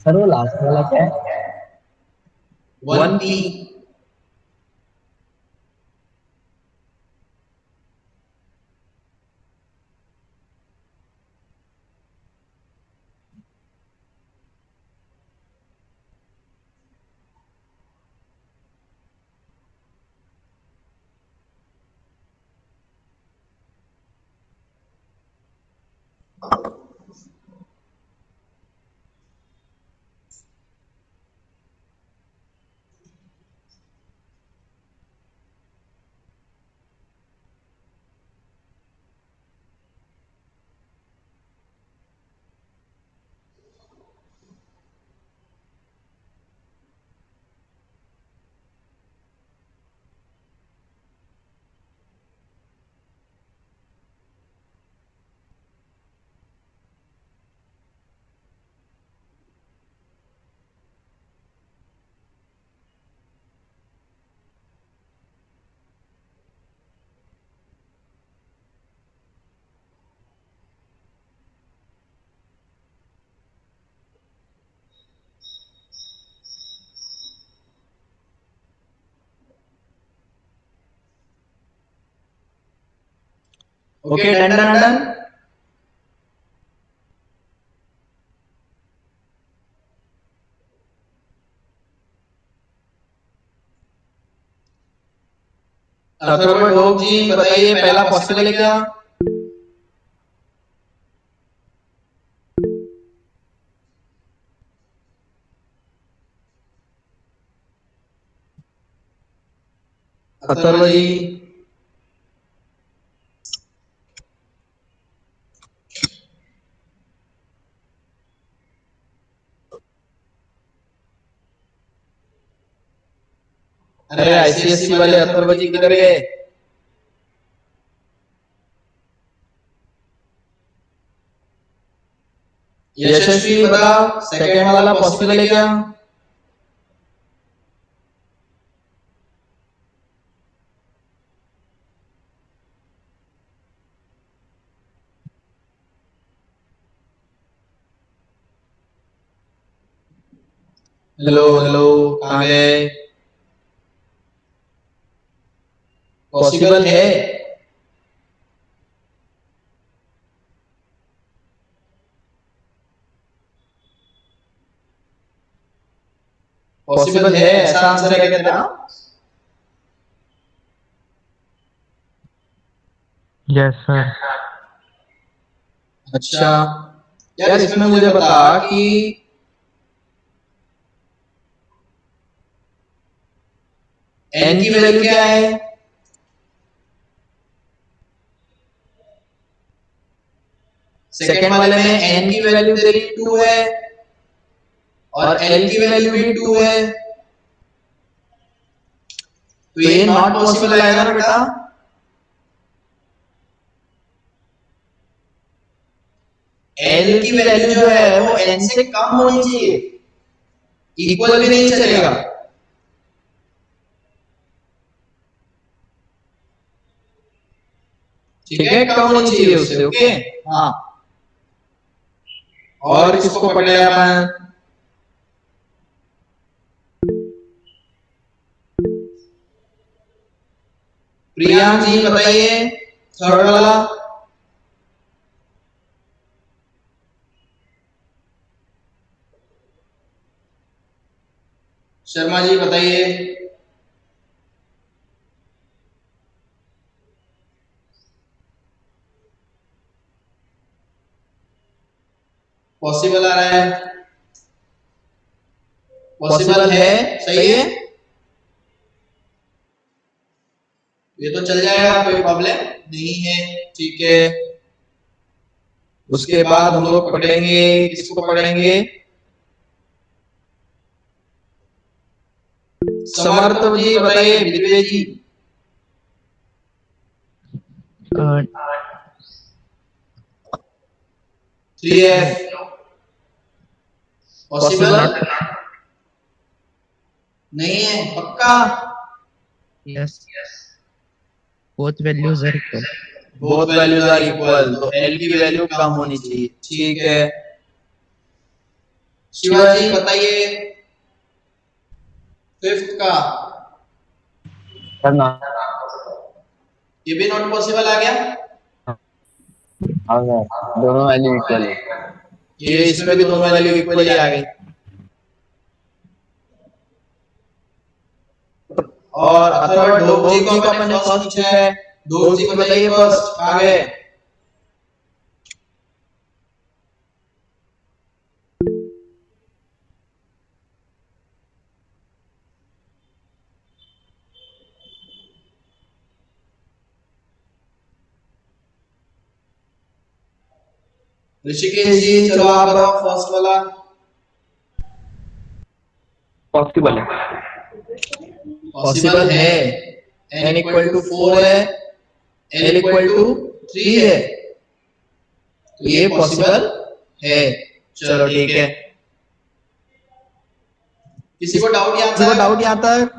सर वो लास्ट वाला क्या है? 1p। Okay, done done done. अथर्वढोक जी बताइए पहला पॉसिबल है क्या? अथर्व जी। अरे आईसीएससी वाले अथर्व जी किधर गए? यशस्वी बताओ सेकंड वाला पॉसिबल है क्या? हेलो हेलो, कहाँ गए? पॉसिबल है। पॉसिबल है ऐसा आंसर है क्या तेरा? Yes sir. अच्छा यार, इसमें मुझे बता कि n की वैल्यू क्या है? सेकंड वाले में n की वैल्यू तेरी 2 है और l की वैल्यू भी 2 है, तो ये नॉट पॉसिबल आएगा ना बेटा? l की वैल्यू जो है वो n से कम होनी चाहिए, इक्वल भी नहीं चलेगा। ठीक है, कम होनी चाहिए उससे। ओके, हाँ। और किसको पकड़े अपन? प्रियांक जी बताइए, थर्ड वाला। शर्मा जी बताइए। पॉसिबल आ रहा है? पॉसिबल है, सही है। ये तो चल जाएगा, कोई प्रॉब्लम नहीं है। ठीक है, उसके बाद हम लोग पकड़ेंगे, किसको पकड़ेंगे? समर्थ जी बताइए, विद्वे जी। uh, 3F पॉसिबल नहीं है, पक्का? yes, both values are equal. Both values are equal, तो L की वैल्यू कम होनी चाहिए। ठीक है, शिवाजी बताइए फिफ्थ का। करना ये भी नॉट पॉसिबल आ गया। अगर दोनों वैल्यू इक्वल है ये इसमें भी दोनों वैल्यू इक्वल ही आ गई। और अथर्व डोप जी को अपन ने फर्स्ट पूछा है। डोप जी बताइए फर्स्ट कहाँ गए? ऋषिकेश जी चलो आप बताओ फर्स्ट वाला। पॉसिबल है। पॉसिबल है। n इक्वल टू 4 है, l इक्वल टू 3 है, तो ये पॉसिबल है। चलो ठीक है। किसी को डाउट यहाँ किसी को डाउट यहाँ तक?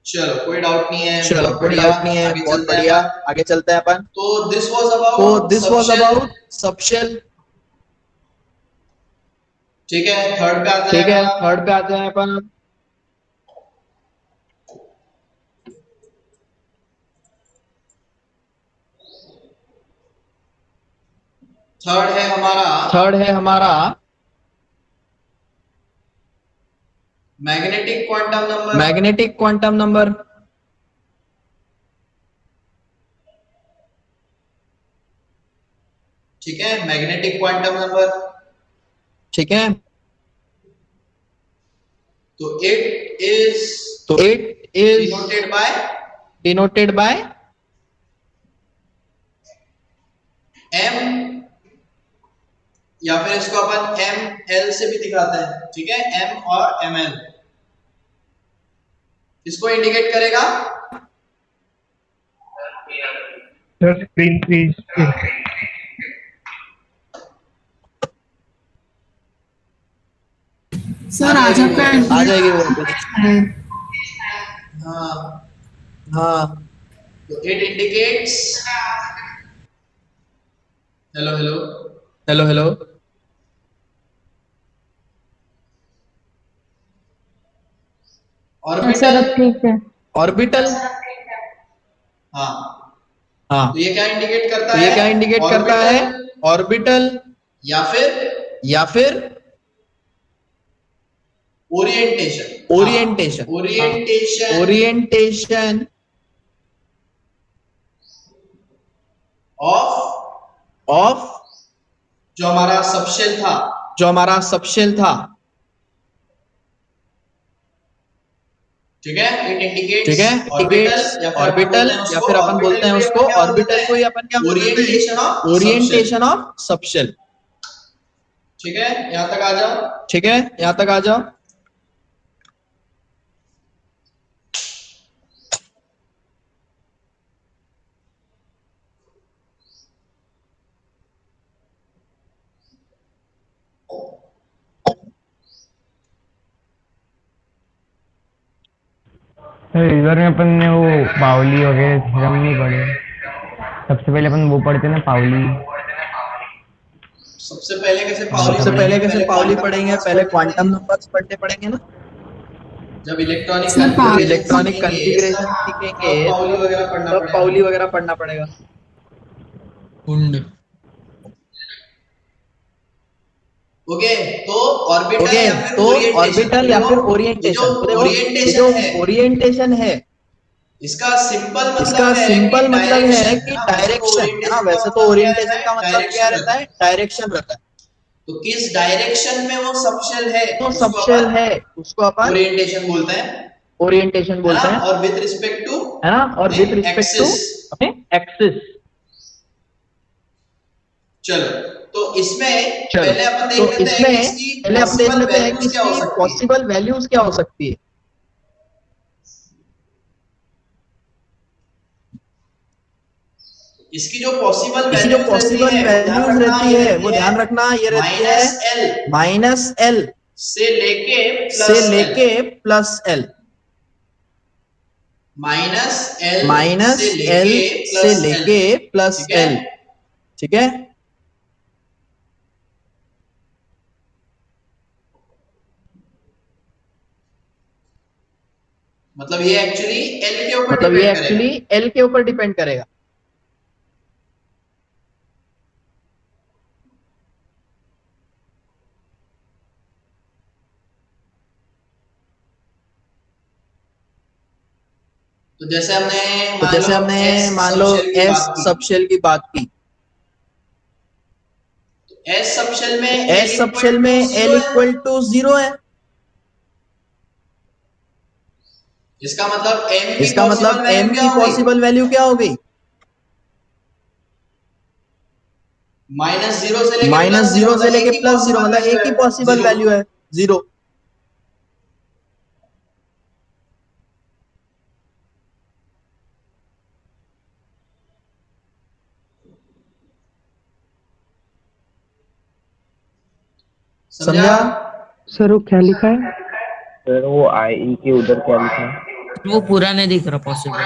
चलो कोई डाउट नहीं है, चलो बहुत कोई बढ़िया, डाउट नहीं है, आगे बहुत चलते हैं बढ़िया, अपन। आगे चलते हैं अपन। तो दिस वाज तो about this was about subshell. ठीक है, थर्ड पे आते ठीक हैं है, अपन। थर्ड पे आते हैं अपन। थर्ड है हमारा magnetic quantum number. Magnetic quantum number. ठीक है, मैग्नेटिक क्वांटम नंबर। ठीक है, तो इट इज तो it is denoted by denoted by m, या फिर इसको अपन एम एल से भी दिखाते हैं। ठीक है, m और ml इसको इंडिकेट करेगा। Sir screen please. सर आज आपका आ जाएगी वो वापस। है। हाँ, हाँ, तो it indicates, hello hello, hello hello. Sir orbital. अब ठीक है। ऑर्बिटल। हाँ, हाँ, तो ये क्या इंडिकेट करता तो है? ये क्या इंडिकेट करता है? ऑर्बिटल या या फिर orientation. Orientation. Orientation orientation of, of जो हमारा सबशेल था। जो हमारा सबशेल था। ठीक है, इट इंडिकेट्स ठीक है, ऑर्बिटल, ऑर्बिटल या फिर अपन बोलते हैं उसको ऑर्बिटल को ही अपन क्या बोलते हैं? Orientation of subshell. Orientation of subshell. ठीक है, यहां तक आ जाओ। ठीक है, यहां तक आ जाओ। सर इधर में अपन ने वो पावली वगैरह थ्योरम नहीं पढ़े। सबसे पहले अपन वो पढ़ते ना पावली। सबसे पहले कैसे हाँ, पाउली सबसे पावली। पहले पढ़ेंगे, कैसे पहले पाउली क्वांटम पढ़ेंगे, नंबर्स पहले पढ़ने क्वांटम पड़ेंगे। नंबर्स पढ़ने पड़ेंगे ना। जब इलेक्ट्रॉनिक सर जब पावली कॉन्फ़िगरेशन इलेक्ट्रॉनिक सीखेंगे कॉन्फ़िगरेशन सीखेंगे तब पाउली वगैरह पढ़ना तब पड़ेगा पाउली हमें। वगैरह पढ़ना पड़ेगा। कुंड। ओके, तो ऑर्बिटल ओके, या फिर तो ओरिएंटेशन, ऑर्बिटल तो या फिर ये जो ओरिएंटेशन, तो देखो ये जो ओरिएंटेशन है ओरिएंटेशन है इसका सिंपल मतलब इसका है कि सिंपल मतलब है डायरेक्शन, है कि ना। डायरेक्शन, है ना। वैसे तो क्या रहता ओरिएंटेशन है, का मतलब क्या डायरेक्शन रहता रहता है, है। डायरेक्शन रहता है। तो किस डायरेक्शन में वो सबशेल है तो उसको सबशेल अपन है उसको अपन ओरिएंटेशन बोलते हैं, ओरिएंटेशन है ना। बोलते हैं, और विद रिस्पेक्ट टू है ना। और अपने विद रिस्पेक्ट टू एक्सिस। अपने एक्सिस। चलो, तो इसमें चलो, पहले अपन तो देख लेते हैं कि इसमें इसकी पहले हम देख पॉसिबल लेते हैं कि वैल्यूज क्या हो इसकी सकती है। पॉसिबल वैल्यूज क्या हो सकती है। इसकी जो पॉसिबल इसकी जो वैल्यूज रहती पॉसिबल है वो ध्यान वैल्यूज रखना, रहती ये है रहती वो है ध्यान रखना, ये रहती है -L -L से लेके से +L, लेके +L, -L से -L लेके से +L। लेके ठीक है, +L। ठीक है, मतलब ये एक्चुअली L के ऊपर मतलब ये डिपेंड करेगा। एक्चुअली L के ऊपर डिपेंड करेगा। तो जैसे हमने तो मान जैसे लो हमने S मान लो सबशेल की एस बात की, सबशेल की बात की, तो S सबशेल में L S equal subshell to में 0 L है। इक्वल टू 0 है। इसका मतलब M की इसका पॉसिबल मतलब वैल्यू M क्या की हो गई, पॉसिबल वैल्यू क्या हो गई, -0 से लेके +0, -0 से मतलब लेके एक ही +0, पॉसिबल मतलब वैल्यू एक है ही पॉसिबल 0। वैल्यू है 0। समझा। समझा। सर वो क्या लिखा है? सर वो आई ई के उधर क्या लिखा है? वो पूरा नहीं दिख रहा पॉसिबल।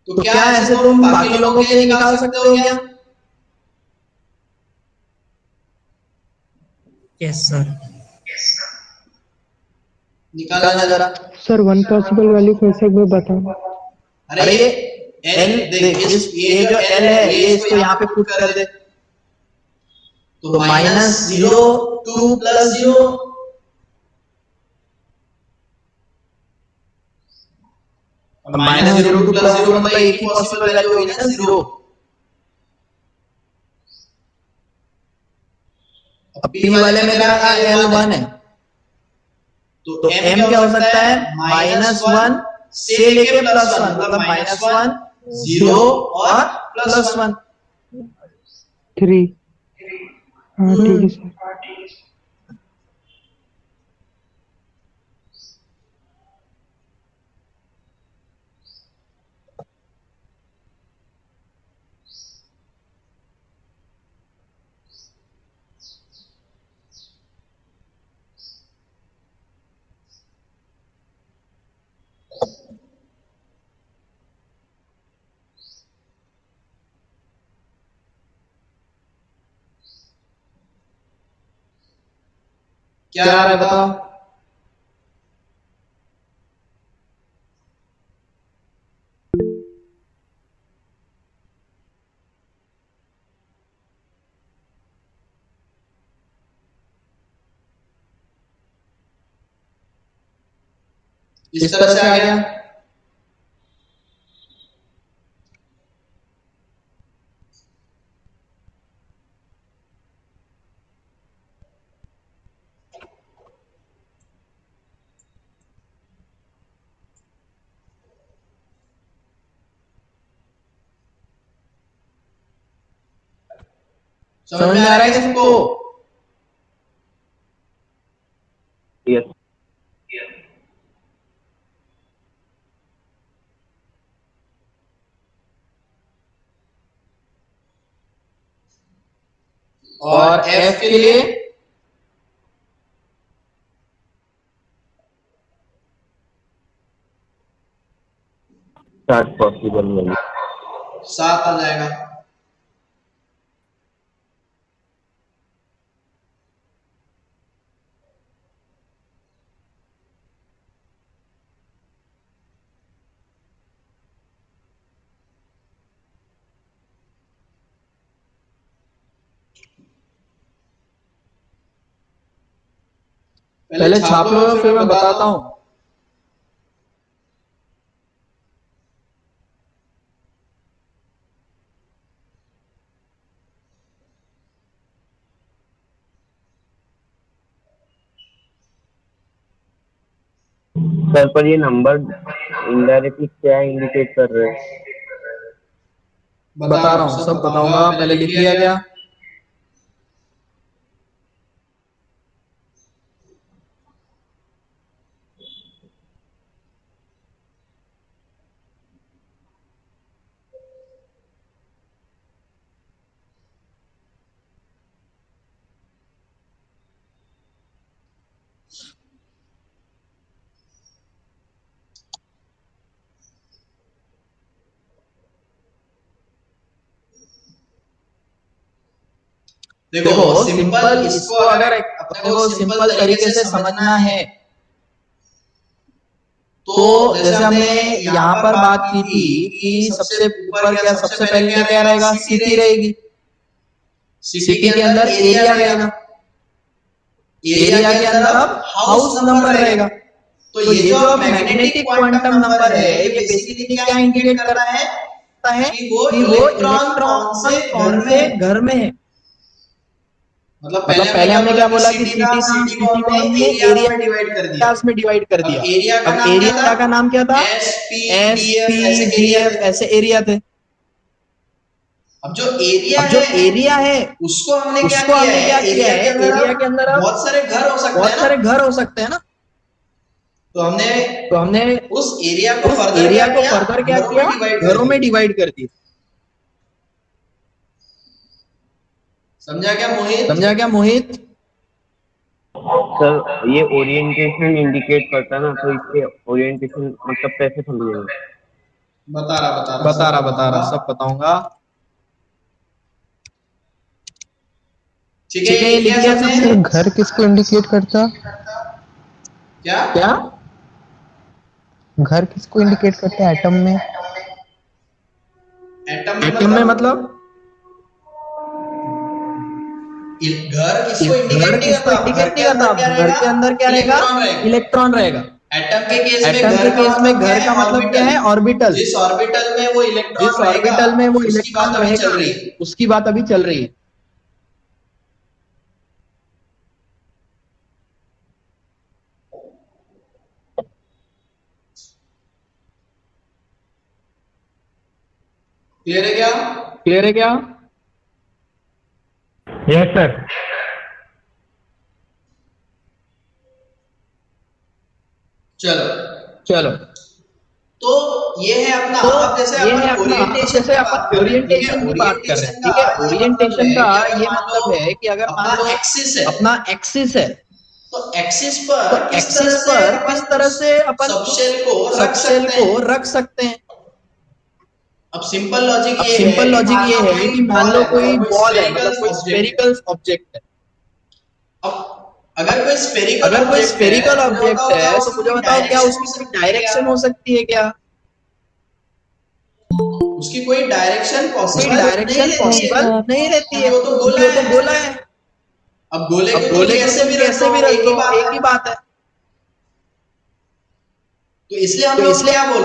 तो तो क्या क्या ऐसे ऐसे तुम तुम बाकी बाकी लोगों लोगों के के लिए निकाल निकाल सकते सकते हो हो क्या? क्या? Yes sir. निकालना निकालना जरा। जरा। सर वन पॉसिबल वैल्यू कैसे एक बार बताओ। अरे अरे ये ये L L देख, देख, इस ये ये जो जो L L है है ये ये इसको इसको यहाँ यहाँ पे पे पुट पुट कर कर दे। दे। तो तो -0 -0 2 2 + 0, 0, और हाँ -0 2 -0 2 + 0 0 मतलब मतलब एक एक ही ही पॉसिबल पॉसिबल वैल्यू वैल्यू होगी होगी ना, ना, 0। 0। अब अब P P वाले वाले में में मेरा मेरा L1 है, L1 है, तो तो M M क्या क्या हो हो सकता सकता है, है, -1 -1 से से लेके लेके +1, +1, मतलब मतलब -1 -1 0 0 और और +1। +1। 3। हाँ ठीक है सर। क्या क्या आ आ रहा रहा है है बताओ। बताओ। इस इस तरह तरह से से आ आ गया। गया। समझ में आ रहा है क्या सबको? यस। और एफ के लिए स्टार्ट पॉसिबल वैल्यू 7 आ जाएगा। पहले छाप लो फिर मैं बताता हूँ। सर पर ये नंबर इनडायरेक्टली क्या इंडिकेट कर रहे हैं? बता रहा हूँ, सब बताऊंगा, पहले लिख लिया क्या? देखो सिंपल, इसको अगर अपने को सिंपल तरीके से समझना है तो जैसे हमने यहाँ पर बात की थी कि सबसे ऊपर क्या, सबसे पहले क्या रहेगा? सिटी रहेगी। सिटी के अंदर एरिया रहेगा, एरिया के अंदर अब हाउस नंबर रहेगा। तो ये जो अब मैग्नेटिक क्वांटम नंबर है ये बेसिकली क्या इंडिकेट करता है कि वो इलेक्ट्रॉन कौन से घर में है। मतलब पहले हमने क्या बोला कि सिटी था, सिटी को हमने एरिया में डिवाइड कर दिया। एरियाज में डिवाइड कर दिया। अब अब एरिया का नाम क्या था? S S P D F ऐसे एरिया थे। अब जो एरिया है उसको हमने क्या किया है? एरिया के अंदर बहुत सारे घर हो सकते हैं ना। तो हमने उस एरिया को फर्दर क्या किया? घरों में डिवाइड कर दिया। समझा क्या मोहित? सर ये ओरिएंटेशन इंडिकेट करता है ना, तो इसके ओरिएंटेशन मतलब कैसे समझेंगे? बता रहा सब बताऊंगा। ठीक है, ये लिख लिया सर सबने? घर किसको इंडिकेट करता? क्या? घर किसको इंडिकेट करता है एटम में? एटम में मतलब घर किसको घर इंडिकेट नहीं किसको करता? इंडिकेट नहीं करता? घर के अंदर क्या रहेगा? इलेक्ट्रॉन रहेगा। एटम के केस में घर का मतलब क्या है? ऑर्बिटल। जिस ऑर्बिटल में वो इलेक्ट्रॉन रहेगा उसकी बात अभी चल रही है। क्लियर है क्या? Yes sir. चलो तो ये है अपना। अब जैसे अपन ओरिएंटेशन की बात कर रहे हैं, ठीक है? ओरिएंटेशन का ये मतलब है कि अगर मान लो अपना एक्सिस है तो एक्सिस पर किस तरह से अपन सबशेल को रख सकते हैं। अब सिंपल लॉजिक ये है कि मान लो कोई बॉल है, मतलब कोई स्फेरिकल ऑब्जेक्ट है। अब अगर कोई स्फेरिकल ऑब्जेक्ट है तो मुझे बताओ क्या उसकी कोई डायरेक्शन हो सकती है क्या? उसकी कोई डायरेक्शन पॉसिबल नहीं रहती है। वो तो गोला है। अब गोले को कैसे भी रख दो, एक ही बात है। तो इसलिए हम लोग क्या बोल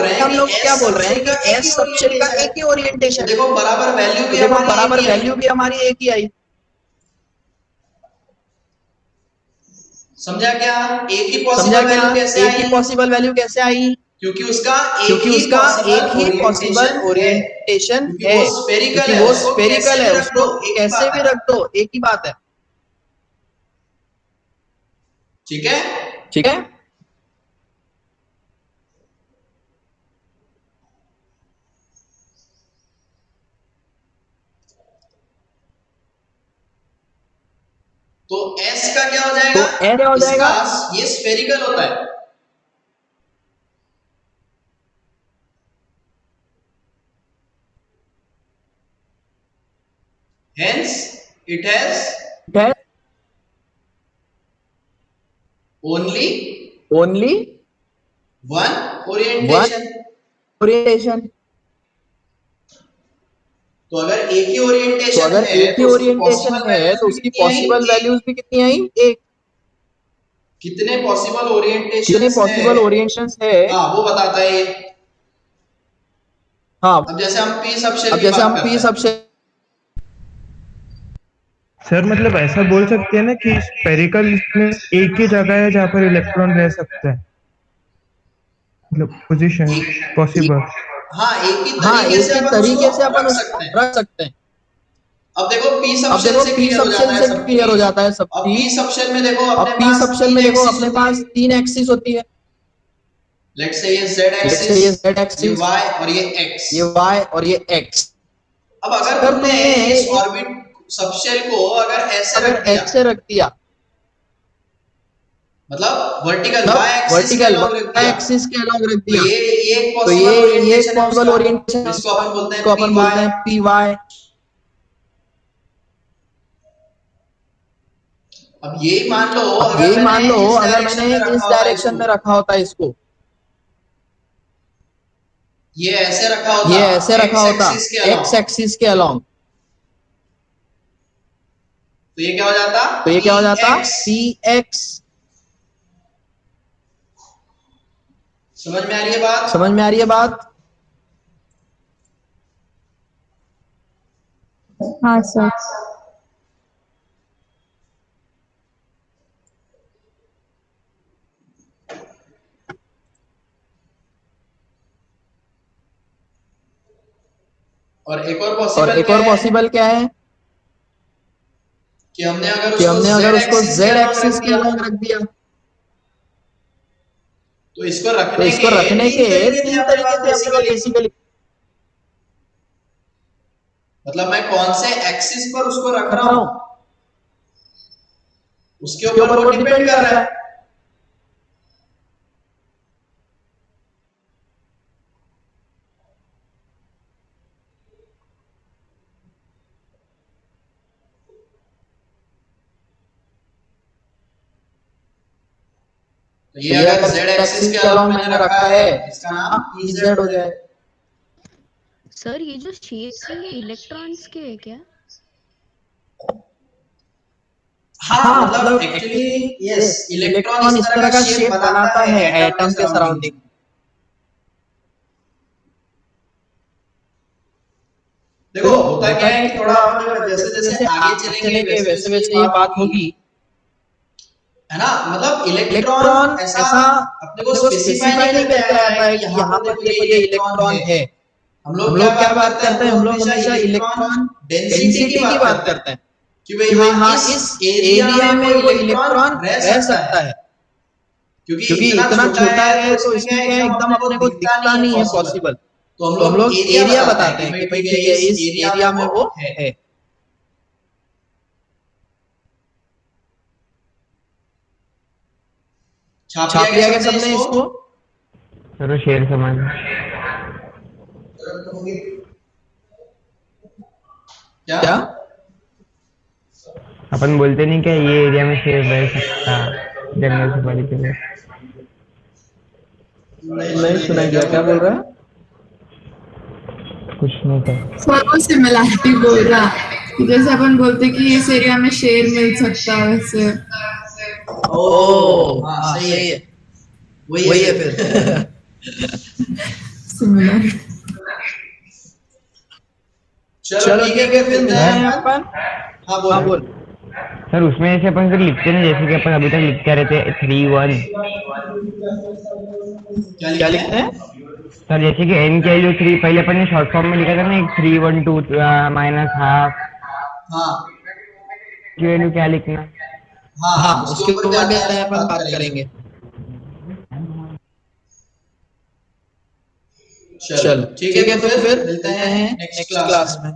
रहे हैं कि एस सबशेल का एक ही ओरिएंटेशन। देखो बराबर वैल्यू भी हमारी एक ही आई। समझा क्या? एक ही पॉसिबल वैल्यू कैसे आई? क्योंकि उसका क्योंकि उसका एक ही पॉसिबल है, ओरिएंटेशन क्योंकि है, वो स्फेरिकल क्योंकि है, वो उसको स्फेरिकल है, कैसे भी रख उसको दो, एक ही कैसे बात भी है। रख दो एक ही बात है। ठीक है, ठीक है, तो S का क्या हो तो जाएगा? ए क्या हो जाएगा? इसका ये स्फेरिकल होता है, hence it has है only only one one orientation। Orientation. तो अगर एक ही तो ओरिएंटेशन अगर है एक ही तो उसकी ओरिएंटेशन पॉसिबल है वैल्यूज तो भी उसकी कितनी आई? पॉसिबल एक। वैल्यूज भी कितनी आई? एक। कितने पॉसिबल कितने ओरिएंटेशंस पॉसिबल है? ओरिएंटेशंस है? हाँ, वो बताता है ये। हाँ, अब जैसे हम पी सबशेल अब की जैसे बात हम करते पी हैं, सबसे सर मतलब ऐसा बोल सकते हैं ना कि स्पेरिकल में एक ही जगह है जहाँ पर इलेक्ट्रॉन रह सकता है, मतलब पोजीशन एक पॉसिबल। हाँ, एक ही हाँ, तरीके एक से ही अपन तरीके से उसको अपन रख उसको सकते हैं। रख सकते हैं। अब देखो पी अब सबशेल देखो से पी क्लियर हो जाता सबशेल है से सब क्लियर हो चीज। जाता है सब अब पी चीज। सबशेल में देखो अब अपने पी पास सबशेल तीन में देखो एक्सिस अपने होती पास है। 3 एक्सिस होती है। लेट्स से ये जेड लेट्स एक्सिस, से ये z ये एक्सिस, वाई और ये एक्स। ये y और ये x। अब अगर अगर तुमने तुमने इस ऑर्बिट सबशेल को अगर ऐसे अगर रख दिया, ऐसे रख दिया, मतलब वर्टिकल मतलब वाई एक्सिस के वर्टिकल अलॉन्ग रख y दिया, एक्सिस के अलॉन्ग रख तो दिया, ये एक तो पॉसिबल ये एक ओरिएंटेशन है पॉसिबल उसका, ओरिएंटेशन तो है इसको उसका, अपन बोलते इसको हैं अपन पी बोलते वाई। हैं py। अब यही मान लो अब अगर यही मान मैंने लो इस अगर डायरेक्शन मैंने में इस रखा होता डायरेक्शन इसको, में रखा होता इसको, ये ऐसे रखा ये होता ऐसे रखा एक्स होता एक्सिस के x अलॉन्ग, एक्सिस के अलॉन्ग, तो ये क्या हो जाता? तो ये क्या हो जाता? px। px। समझ में आ रही है बात? समझ में आ रही है बात? हाँ सर। और एक और और पॉसिबल एक क्या और है पॉसिबल क्या है कि हमने अगर कि उसको हमने z अगर उसको एक्सिस के z अलॉन्ग रख एक्सिस के दिया, अलॉन्ग रख दिया, तो इसको तो रखने इसको के रखने तीन के तरीके थे 3 अपने तरीके पास थे अपने पास बेसिकली। बेसिकली। मतलब मैं कौन से एक्सिस पर उसको रख रहा रहा हूं, हूं, उसके उसके ऊपर ऊपर वो वो डिपेंड डिपेंड कर कर रहा रहा है। है। तो तो ये ये अगर अगर z z एक्सिस एक्सिस के के अलॉन्ग अलॉन्ग मैंने मैंने रखा रखा है, है, इसका इसका नाम नाम ez ez हो हो जाएगा। जाए। सर ये जो शेप्स है ये इलेक्ट्रॉन्स के है क्या? हाँ, हाँ, मतलब मतलब actually actually yes, yes, electron electron इस इस तरह तरह का का शेप शेप बनाता बनाता है है एटम के एटम के सराउंडिंग। सराउंडिंग। देखो होता क्या है कि थोड़ा अपन अपन जैसे जैसे जैसे जैसे आगे आगे चलेंगे चलेंगे वैसे वैसे वैसे ये वैसे ये बात बात होगी, होगी। है ना? मतलब इलेक्ट्रॉन इलेक्ट्रॉन ऐसा ऐसा अपने को अपने को स्पेसिफाई नहीं स्पेसिफाई नहीं करके करके आता आता है है कि कि यहाँ यहाँ पर पर देखो ये देखो ये इलेक्ट्रॉन इलेक्ट्रॉन है। है। हम हम लोग क्या लोग क्या बात बात करते हैं? करते हैं? हम लोग हमेशा इलेक्ट्रॉन इलेक्ट्रॉन डेंसिटी की डेंसिटी की बात बात करते हैं करते हैं कि भाई कि भाई हाँ हाँ इस इस एरिया एरिया में में वो वो इलेक्ट्रॉन इलेक्ट्रॉन रह रह सकता है, सकता है, क्योंकि क्योंकि इतना इतना छोटा छोटा है तो है तो इसमें क्या इसमें है क्या है एकदम एकदम अपने को अपने को दिखता दिखता नहीं है नहीं है पॉसिबल। पॉसिबल। तो हम तो हम लोग लोग एरिया एरिया बताते बताते हैं हैं कि कि भाई भाई ठीक ठीक है है इस इस एरिया एरिया में में वो वो है। है। छाप लिया छाप क्या लिया क्या सबने सबने इसको? इसको? चलो शेर समझ। क्या? क्या? अपन बोलते नहीं क्या ये एरिया में शेर रह सकता, जंगल सफारी के लिए। नहीं सुनाई दिया, क्या बोल रहा है? कुछ नहीं था। सर वो सिमिलैरिटी बोल रहा कि जैसे अपन बोलते कि इस एरिया में शेर मिल सकता है वैसे। ओ हाँ हाँ सही सही है, है, वही है फिर। सिमिलर। चलो चलो ठीक है, ठीक है, फिर फिर मिलते मिलते हैं हैं अपन। अपन। हाँ हाँ बोल। बोल। सर उसमें ऐसे अपन फिर लिखते हैं जैसे कि अपन अभी तक लिखते रहते 3 1। क्या लिखते हैं? सर जैसे कि n की वैल्यू 3 पहले अपन ने शॉर्ट फॉर्म में लिखा था ना, एक 3 1 2 -12 हाँ की वैल्यू क्या लिखना? हाँ, उसके ऊपर भी अपन बात करेंगे। चलो ठीक है, तो फिर मिलते हैं नेक्स्ट क्लास में।